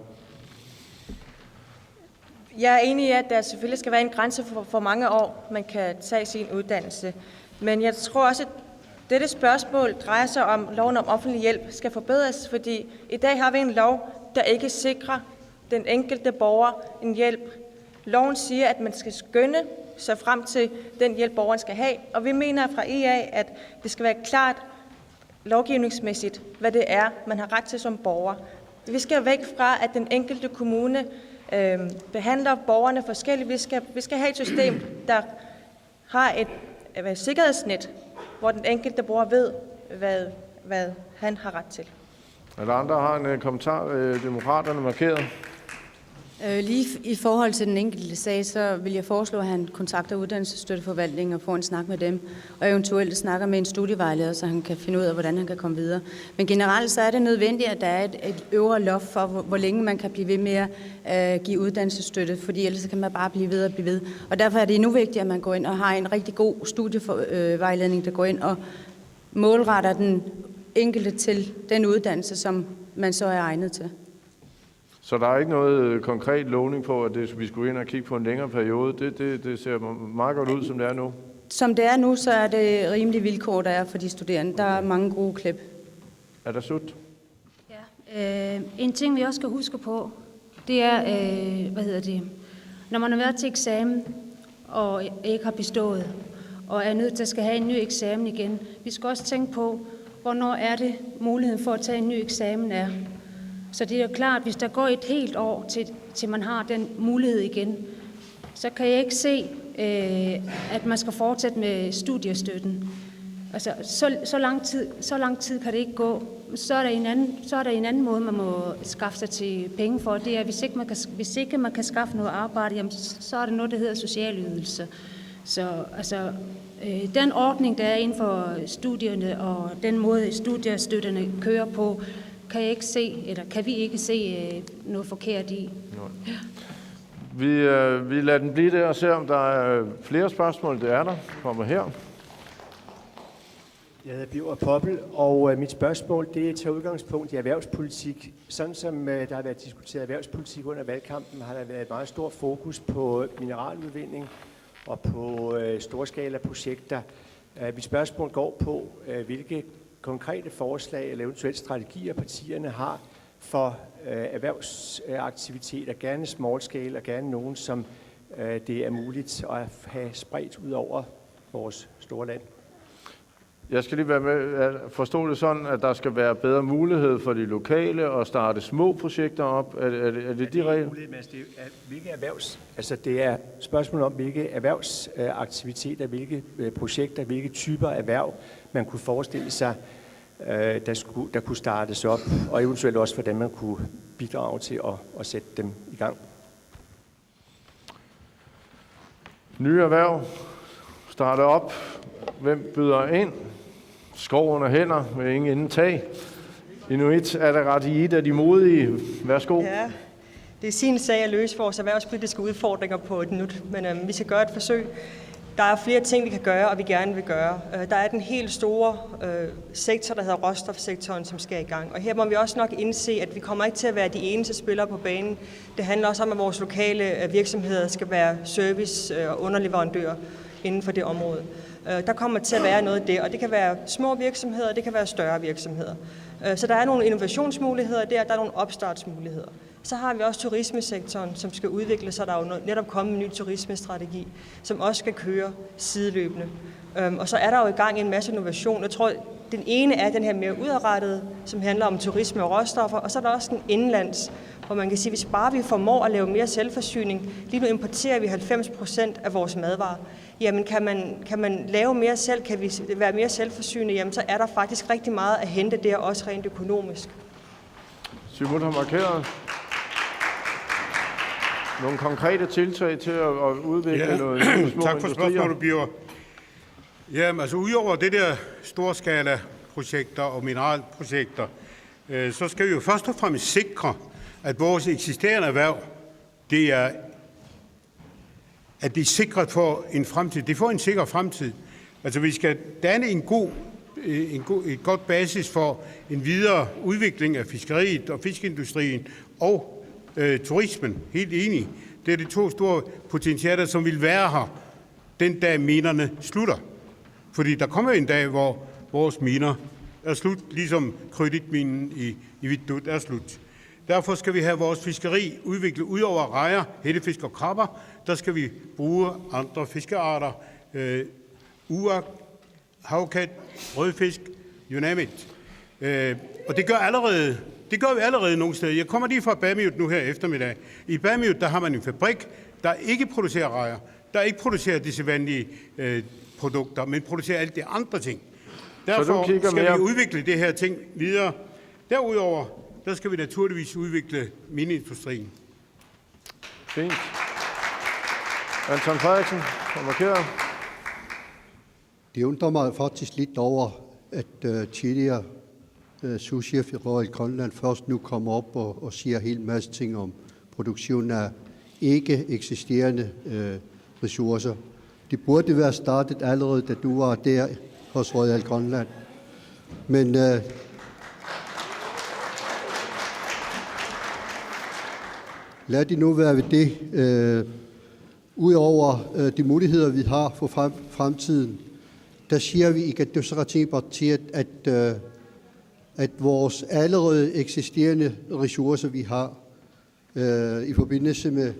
Jeg er enig i, at der selvfølgelig skal være en grænse for, hvor mange år man kan tage sin uddannelse. Men jeg tror også, at dette spørgsmål drejer sig om, at loven om offentlig hjælp skal forbedres, fordi i dag har vi en lov, der ikke sikrer den enkelte borger en hjælp. Loven siger, at man skal skynde sig frem til den hjælp, borgeren skal have, og vi mener fra IA, at det skal være klart lovgivningsmæssigt, hvad det er, man har ret til som borger. Vi skal væk fra, at den enkelte kommune behandler borgerne forskelligt. Vi skal have et system, der har et sikkerhedsnet, hvor den enkelte borger ved, hvad han har ret til. Er der andre, der har en kommentar? Demokraterne markeret. Lige i forhold til den enkelte sag, så vil jeg foreslå, at han kontakter uddannelsesstøtteforvaltningen og får en snak med dem, og eventuelt snakker med en studievejleder, så han kan finde ud af, hvordan han kan komme videre. Men generelt så er det nødvendigt, at der er et øvre loft for, hvor længe man kan blive ved med at give uddannelsesstøtte, fordi ellers kan man bare blive ved og blive ved. Og derfor er det endnu vigtigt, at man går ind og har en rigtig god studievejledning, der går ind og målretter den enkelte til den uddannelse, som man så er egnet til. Så der er ikke noget konkret lovning på, at vi skulle ind og kigge på en længere periode. Det ser meget godt ud, som det er nu. Som det er nu, så er det rimelige vilkår, der er for de studerende. Der er mange gode klip. Er der slut? Ja. En ting, vi også skal huske på, det er, når man har været til eksamen og ikke har bestået, og er nødt til at skal have en ny eksamen igen. Vi skal også tænke på, hvornår er det muligheden for at tage en ny eksamen er. Så det er jo klart, at hvis der går et helt år, til man har den mulighed igen, så kan jeg ikke se, at man skal fortsætte med studiestøtten. Altså, så lang tid kan det ikke gå. Så er der en anden måde, man må skaffe sig til penge for. Det er, hvis ikke man kan skaffe noget arbejde, jamen, så er der noget, der hedder socialydelse. Så altså, den ordning, der er inden for studierne, og den måde, studiestøtterne kører på, kan vi ikke se noget forkert i. Vi lader den blive der og ser, om der er flere spørgsmål. Det er der. Kommer her. Jeg hedder Biver Poppel, og mit spørgsmål det tager udgangspunkt i erhvervspolitik. Sådan som der har været diskuteret erhvervspolitik under valgkampen, har der været et meget stort fokus på mineraludvinding og på storskala-projekter. Mit spørgsmål går på, hvilke konkrete forslag eller eventuelt strategier partierne har for erhvervsaktiviteter, gerne small scale og gerne nogen, som det er muligt at have spredt ud over vores store land. Jeg skal lige være med at forstå det sådan, at der skal være bedre mulighed for de lokale at starte små projekter op. Er det de regler? Det er spørgsmål om, hvilke erhvervsaktiviteter, hvilke projekter, hvilke typer erhverv, man kunne forestille sig, der kunne startes op, og eventuelt også, hvordan man kunne bidrage til at sætte dem i gang. Nye erhverv starter op. Hvem byder ind? Skov under hænder med ingen indtag. Inuit Ataqatigiit er de modige. Værsgo. Ja, det er sin sag at løse vores erhvervspolitiske udfordringer på et minut, men vi skal gøre et forsøg. Der er flere ting, vi kan gøre, og vi gerne vil gøre. Der er den helt store sektor, der hedder råstofsektoren, som skal i gang. Og her må vi også nok indse, at vi kommer ikke til at være de eneste spillere på banen. Det handler også om, at vores lokale virksomheder skal være service- og underleverandører inden for det område. Der kommer til at være noget der, og det kan være små virksomheder, det kan være større virksomheder. Så der er nogle innovationsmuligheder der er nogle opstartsmuligheder. Så har vi også turismesektoren, som skal udvikle sig. Der er jo netop kommet en ny turismestrategi, som også skal køre sideløbende. Og så er der jo i gang en masse innovation. Jeg tror, den ene er den her mere udadrettede, som handler om turisme og råstoffer, og så er der også den indlands, hvor man kan sige, hvis bare vi formår at lave mere selvforsyning, lige nu importerer vi 90% af vores madvarer, jamen kan man lave mere selv, kan vi være mere selvforsynende, jamen så er der faktisk rigtig meget at hente der, også rent økonomisk. Siumut har markeret nogle konkrete tiltag til at udvikle noget små tak for spørgsmålet, Birger. Jamen, altså udover det der storskala-projekter og mineralprojekter, så skal vi jo først og fremmest sikre, at vores eksisterende erhverv, at de er sikret for en fremtid. Det får en sikker fremtid. Altså vi skal danne et godt basis for en videre udvikling af fiskeriet og fiskeindustrien og turismen. Helt enig. Det er de to store potentialer, som vil være her den dag minerne slutter. Fordi der kommer en dag, hvor vores miner er slut, ligesom kreditminen i Vitdut er slut. Derfor skal vi have vores fiskeri udviklet ud over rejer, hættefisk og krabber. Der skal vi bruge andre fiskearter, uer, havkat, rødfisk, you name it. Og det gør vi allerede nogle steder. Jeg kommer lige fra Bamiut nu her eftermiddag. I Bamiut, der har man en fabrik, der ikke producerer rejer, der ikke producerer disse vanlige produkter, men producerer alt det andre ting. Derfor skal vi udvikle det her ting videre. Derudover, der skal vi naturligvis udvikle mineindustrien. Fint. Anton Frederiksen, markeret. Det undrer mig faktisk lidt over, at tidligere souschef i Royal Grønland først nu kommer op og siger en hel masse ting om produktion af ikke eksisterende ressourcer. Det burde være startet allerede, da du var der hos Royal Grønland. Men lad det nu være ved det. Udover de muligheder, vi har for fremtiden, der siger vi i Katusaratingpartiet, at vores allerede eksisterende ressourcer, vi har i forbindelse med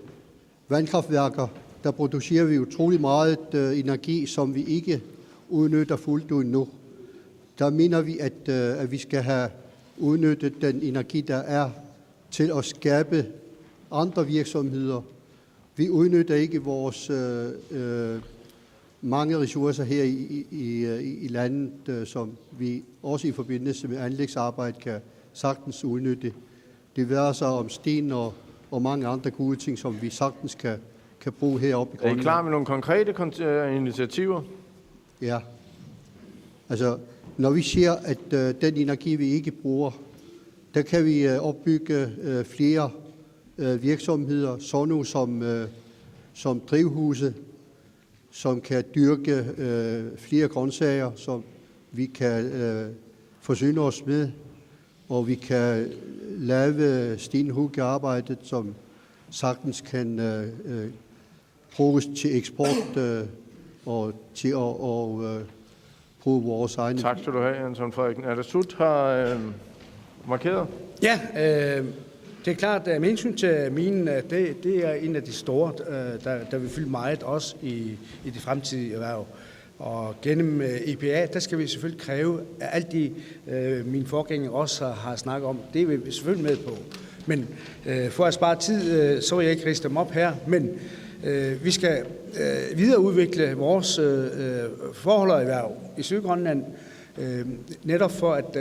vandkraftværker, der producerer vi utrolig meget energi, som vi ikke udnytter fuldt ud nu. Der mener vi, at vi skal have udnyttet den energi, der er, til at skabe andre virksomheder. Vi udnytter ikke vores mange ressourcer her i landet, som vi også i forbindelse med anlægsarbejde kan sagtens udnytte. Det værer sig om sten og mange andre gode ting, som vi sagtens kan bruge heroppe i Grønland. Er I klar med nogle konkrete initiativer? Ja. Altså, når vi siger, at den energi, vi ikke bruger, der kan vi opbygge flere virksomheder, sådan nogle som drivhuse, som kan dyrke flere grøntsager, som vi kan forsyne os med, og vi kan lave stenhuggearbejdet, som sagtens kan bruges til eksport og til at bruge vores egne. Tak skal du have, Anton Frederiksen. Er det Sut har markeret? Ja, det er klart, at med hensyn til minen, det er en af de store, der vil fylde meget også i det fremtidige erhverv. Og gennem EPA, der skal vi selvfølgelig kræve, at alt de mine forgængere også har snakket om, det vil vi selvfølgelig med på. Men for at spare tid, så vil jeg ikke riste dem op her, men vi skal videreudvikle vores forhold og erhverv i Sydgrønland, netop for at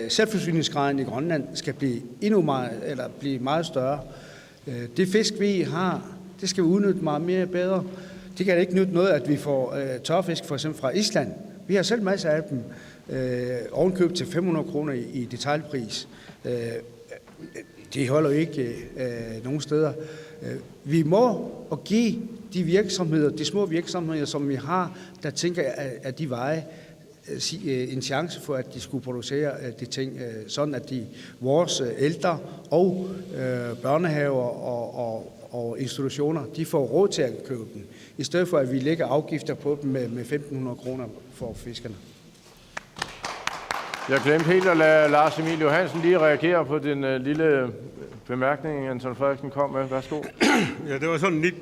selvforsyningsgraden i Grønland skal blive meget større. Det fisk, vi har, det skal vi udnytte meget mere bedre. Det kan ikke nytte noget, at vi får tørfisk for eksempel fra Island. Vi har selv masser af dem. ovenkøb til 500 kroner i detailpris. Det holder jo ikke nogen steder. Vi må og give de virksomheder, de små virksomheder, som vi har, der tænker, at de veje en chance for, at de skulle producere de ting, sådan at vores ældre og børnehaver og institutioner, de får råd til at købe dem, i stedet for at vi lægger afgifter på dem med 1.500 kroner for fiskerne. Jeg glemte helt at lade Lars Emil Johansen lige reagere på den lille bemærkning, Anton Frederiksen kom med. Værsgo. Ja, det var sådan en lidt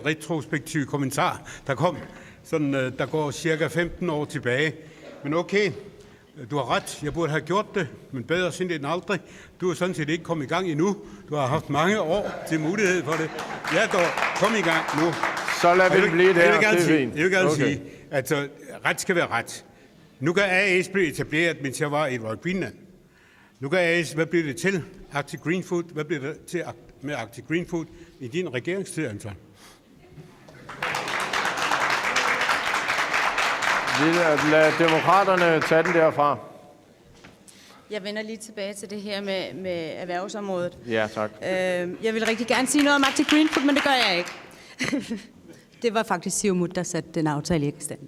retrospektiv kommentar, der kom. Sådan, der går cirka 15 år tilbage. Men okay, du har ret. Jeg burde have gjort det, men bedre sent end aldrig. Du er sådan set ikke kommet i gang endnu. Du har haft mange år til mulighed for det. Ja, dog, kom i gang nu. Så lad vi blive der. Jeg vil gerne sige, at ret skal være ret. Nu kan AS blive etableret, mens jeg var i Royal Greenland. Nu kan AS, hvad bliver det til? Arctic Green Food, hvad bliver det til med Arctic Green Food i din regeringstid, Anton? Lad demokraterne tage den derfra. Jeg vender lige tilbage til det her med erhvervsområdet. Ja, tak. Jeg vil rigtig gerne sige noget om Arctic Green Food, men det gør jeg ikke. Det var faktisk Siumut, der satte den aftale i ekstant.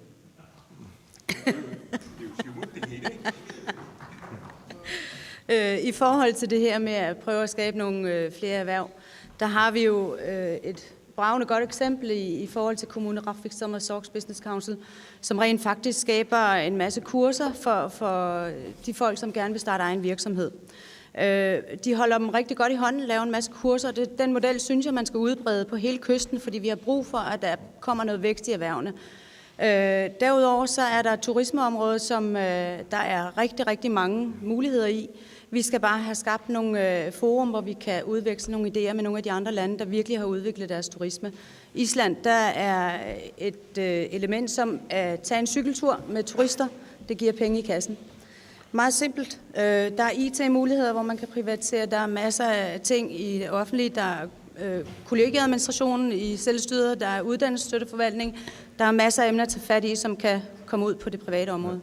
I forhold til det her med at prøve at skabe nogle flere erhverv, der har vi jo et bragende godt eksempel i forhold til Kommune Rafik Summer Sox Business Council, som rent faktisk skaber en masse kurser for de folk, som gerne vil starte egen virksomhed. De holder dem rigtig godt i hånden, laver en masse kurser. Den model synes jeg, man skal udbrede på hele kysten, fordi vi har brug for, at der kommer noget vækst i erhvervene. Derudover så er der turismeområdet, som der er rigtig, rigtig mange muligheder i. Vi skal bare have skabt nogle forum, hvor vi kan udveksle nogle idéer med nogle af de andre lande, der virkelig har udviklet deres turisme. Island, der er et element som at tage en cykeltur med turister. Det giver penge i kassen. Meget simpelt. Der er IT-muligheder, hvor man kan privatisere. Der er masser af ting i det offentlige. Der er kollegieadministrationen i selvstyret. Der er uddannelsesstøtteforvaltning. Der er masser af emner at tage fat i, som kan komme ud på det private område.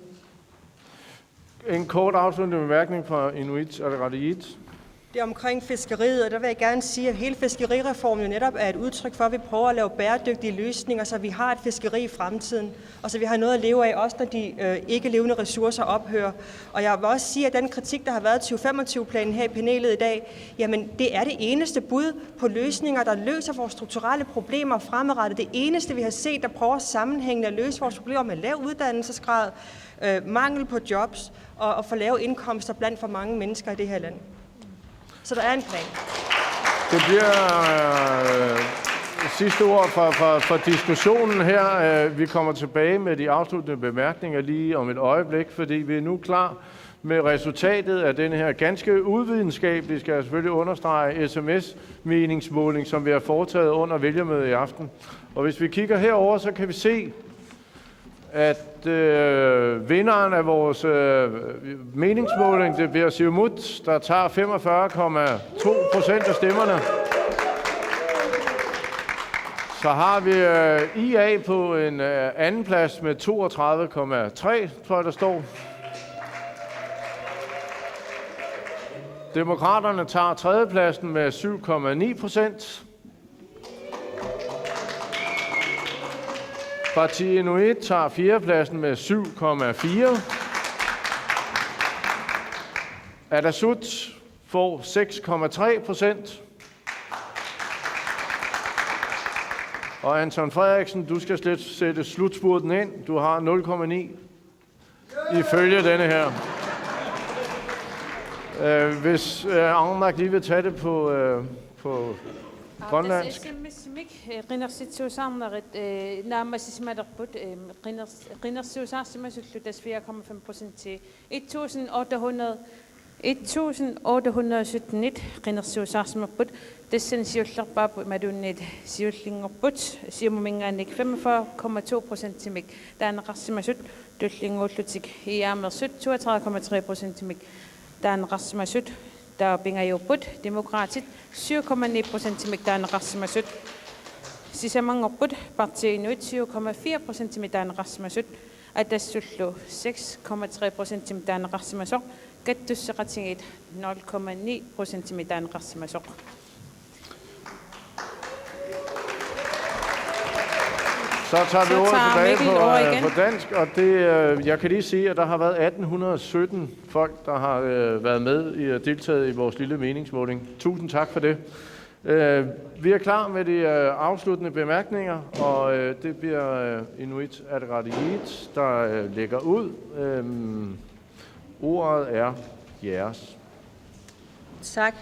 En kort afsluttende bemærkning fra Inuit Ataqatigiit. Det er omkring fiskeriet, og der vil jeg gerne sige, at hele fiskerireformen jo netop er et udtryk for, at vi prøver at lave bæredygtige løsninger, så vi har et fiskeri i fremtiden, og så vi har noget at leve af, også når de ikke levende ressourcer ophører. Og jeg vil også sige, at den kritik, der har været 2025-planen her i panelet i dag, jamen det er det eneste bud på løsninger, der løser vores strukturelle problemer fremadrettet. Det eneste, vi har set, der prøver sammenhængende at løse vores problemer med lav uddannelsesgrad, mangel på jobs og for lave indkomster blandt for mange mennesker i det her land. Så der er en plan. Det bliver sidste ord for diskussionen her. Vi kommer tilbage med de afsluttende bemærkninger lige om et øjeblik, fordi vi er nu klar med resultatet af den her ganske uvidenskabelige, skal jeg selvfølgelig understrege, sms-meningsmåling, som vi har foretaget under vælgermødet i aften. Og hvis vi kigger herover, så kan vi se, at vinderen af vores meningsmåling, det bliver Siumut, der tager 45,2% af stemmerne. Så har vi IA på en anden plads med 32,3, tror jeg der står. Demokraterne tager tredjepladsen med 7,9%. Partiet Inuit tager fjerdepladsen med 7,4. Atassut får 6,3%. Og Anton Frederiksen, du skal slet sætte slutspurten ind. Du har 0,9 ifølge denne her. Hvis Arnmark lige vil tage det på grønlandsk. til 1817 qinersiusaarsmaput tassansiullerpaapu madunnit siullingerput siumumingaannik 45,2% timik taanaqarsimasut tullinguullutik hiaamersut 32,3% timik taanaqarsimasut taapingajuput demokraatit 7,9% timik taanaqarsimasut sisamangorput parti Inuit 7,4% midaan rasmasut atasullu 6,3% midaan rasmasoq kattussaqatigit 0,9% midaan rasmasoq. Så tager vi ordet tilbage på dansk, og jeg kan lige sige, at der har været 1817 folk, der har været med i og deltaget i vores lille meningsmåling. Tusind tak for det. Vi er klar med de afsluttende bemærkninger, og det bliver Inuit Ataqatigiit, der lægger ud. Ordet er jeres. Tak.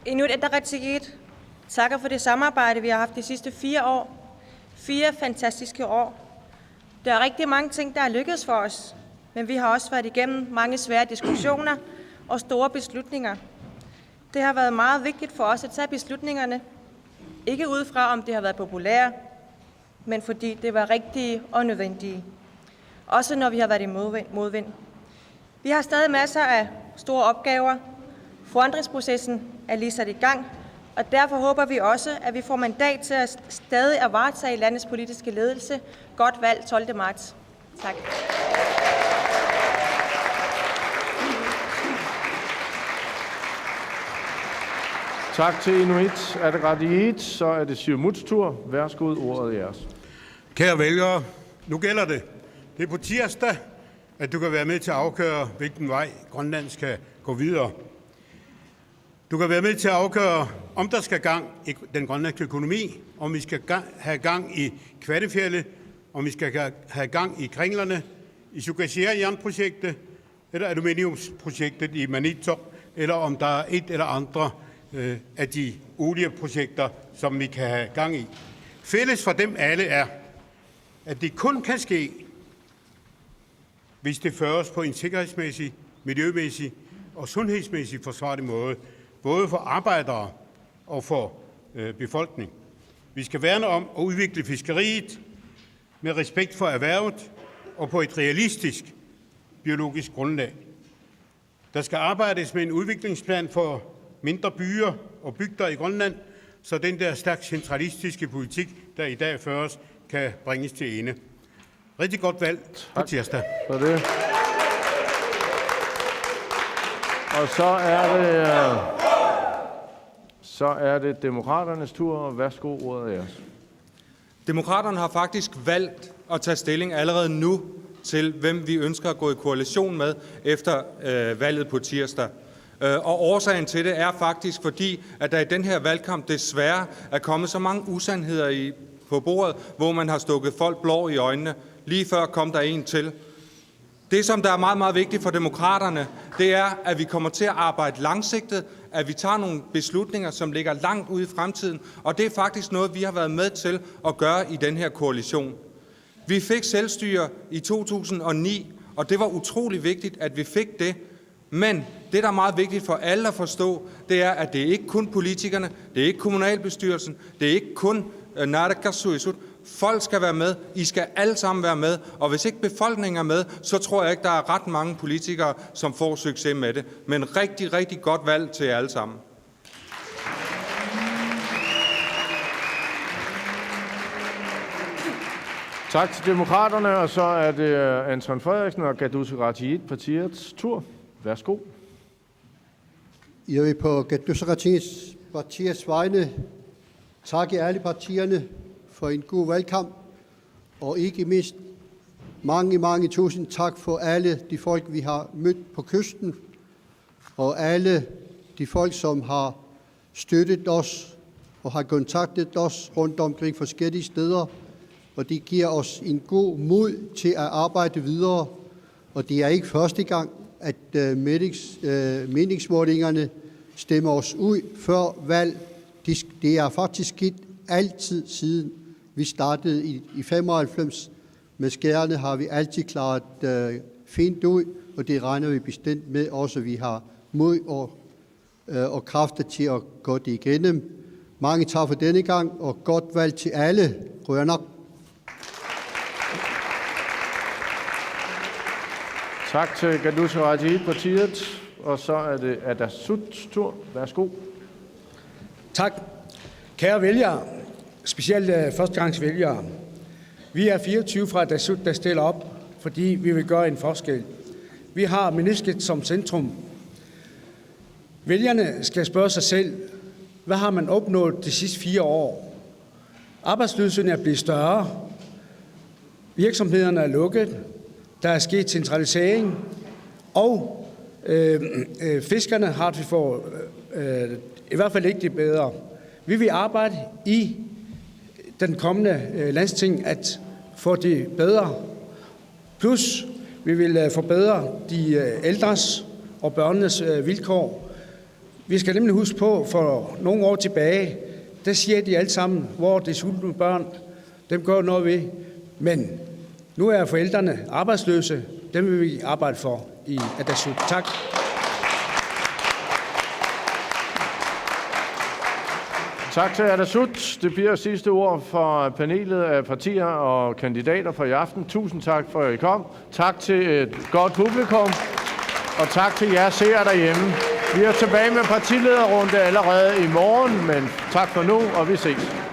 Inuit Ataqatigiit takker for det samarbejde, vi har haft de sidste 4 år. 4 fantastiske år. Der er rigtig mange ting, der er lykkedes for os, men vi har også været igennem mange svære diskussioner og store beslutninger. Det har været meget vigtigt for os at tage beslutningerne, ikke ud fra om det har været populære, men fordi det var rigtige og nødvendige. Også når vi har været i modvind. Vi har stadig masser af store opgaver. Forandringsprocessen er lige sat i gang, og derfor håber vi også, at vi får mandat til at stadig at varetage landets politiske ledelse. Godt valg 12. marts. Tak. Tak til Inuit Ataqatigiit. Så er det Siumuts tur. Værsgo, ordet er jeres. Kære vælgere, nu gælder det. Det er på tirsdag, at du kan være med til at afgøre, hvilken vej Grønland skal gå videre. Du kan være med til at afgøre, om der skal gang i den grønlandske økonomi, om vi skal have gang i Kvattefjeldet, om vi skal have gang i Kringlerne, i Sugassia-jernprojektet, eller aluminiumsprojektet i Maniitsoq, eller om der er et eller andre af de olieprojekter, som vi kan have gang i. Fælles for dem alle er, at det kun kan ske, hvis det føres på en sikkerhedsmæssig, miljømæssig og sundhedsmæssig forsvarlig måde, både for arbejdere og for befolkning. Vi skal værne om at udvikle fiskeriet med respekt for erhvervet og på et realistisk biologisk grundlag. Der skal arbejdes med en udviklingsplan for mindre byer og bygder i Grønland, så den der stærkt centralistiske politik, der i dag føres, kan bringes til ende. Rigtig godt valg på tirsdag. For det. Og så er det Demokraternes tur. Værsgo, ordet er jeres. Demokraterne har faktisk valgt at tage stilling allerede nu til, hvem vi ønsker at gå i koalition med efter valget på tirsdag. Og årsagen til det er faktisk fordi, at der i den her valgkamp desværre er kommet så mange usandheder på bordet, hvor man har stukket folk blå i øjnene. Lige før kom der en til. Det, som der er meget, meget vigtigt for demokraterne, det er, at vi kommer til at arbejde langsigtet, at vi tager nogle beslutninger, som ligger langt ude i fremtiden, og det er faktisk noget, vi har været med til at gøre i den her koalition. Vi fik selvstyre i 2009, og det var utrolig vigtigt, at vi fik det. Men det, der er meget vigtigt for alle at forstå, det er, at det ikke kun politikerne, det er ikke kommunalbestyrelsen, det er ikke kun Naalakkersuisut. Folk skal være med. I skal alle sammen være med. Og hvis ikke befolkningen er med, så tror jeg ikke, der er ret mange politikere, som får succes med det. Men rigtig, rigtig godt valg til jer alle sammen. Tak til Demokraterne, og så er det Anton Frederiksen og Qadussaratiit partiets tur. Værsgo. Jeg vil på Qadussaratiits vegne takke alle partierne for en god valgkamp, og ikke mindst mange tusind tak for alle de folk, vi har mødt på kysten, og alle de folk, som har støttet os og har kontaktet os rundt omkring forskellige steder, og det giver os en god mod til at arbejde videre, og det er ikke første gang, at meningsmålingerne stemmer os ud før valg. Det er faktisk sket altid siden vi startede i 95. Med skærene har vi altid klaret fint ud, og det regner vi bestemt med også, vi har mod og kræfter til at gå det igennem. Mange tak for denne gang, og godt valg til alle. Rønner. Tak til Qadussaratiit partiet, og så er det Atassut's tur. Værsgo. Tak. Kære vælgere, specielt førstegangsvælgere. Vi er 24 fra Dasut, der stiller op, fordi vi vil gøre en forskel. Vi har mennesket som centrum. Vælgerne skal spørge sig selv, hvad har man opnået de sidste 4 år? Arbejdsløsheden er blevet større. Virksomhederne er lukket. Der er sket centralisering. Og fiskerne har vi for i hvert fald ikke det bedre. Vi vil arbejde i den kommende landsting at få det bedre. Plus vi vil forbedre de ældres og børnenes vilkår. Vi skal nemlig huske på, for nogle år tilbage, der siger de alle sammen, hvor det sultne børn, dem gør noget ved. Men nu er forældrene arbejdsløse, dem vil vi arbejde for i Adasut. Tak. Tak til Adasut. Det bliver sidste ord for panelet af partier og kandidater for i aften. Tusind tak for, at I kom. Tak til et godt publikum, og tak til jer seere derhjemme. Vi er tilbage med partilederrunde allerede i morgen, men tak for nu, og vi ses.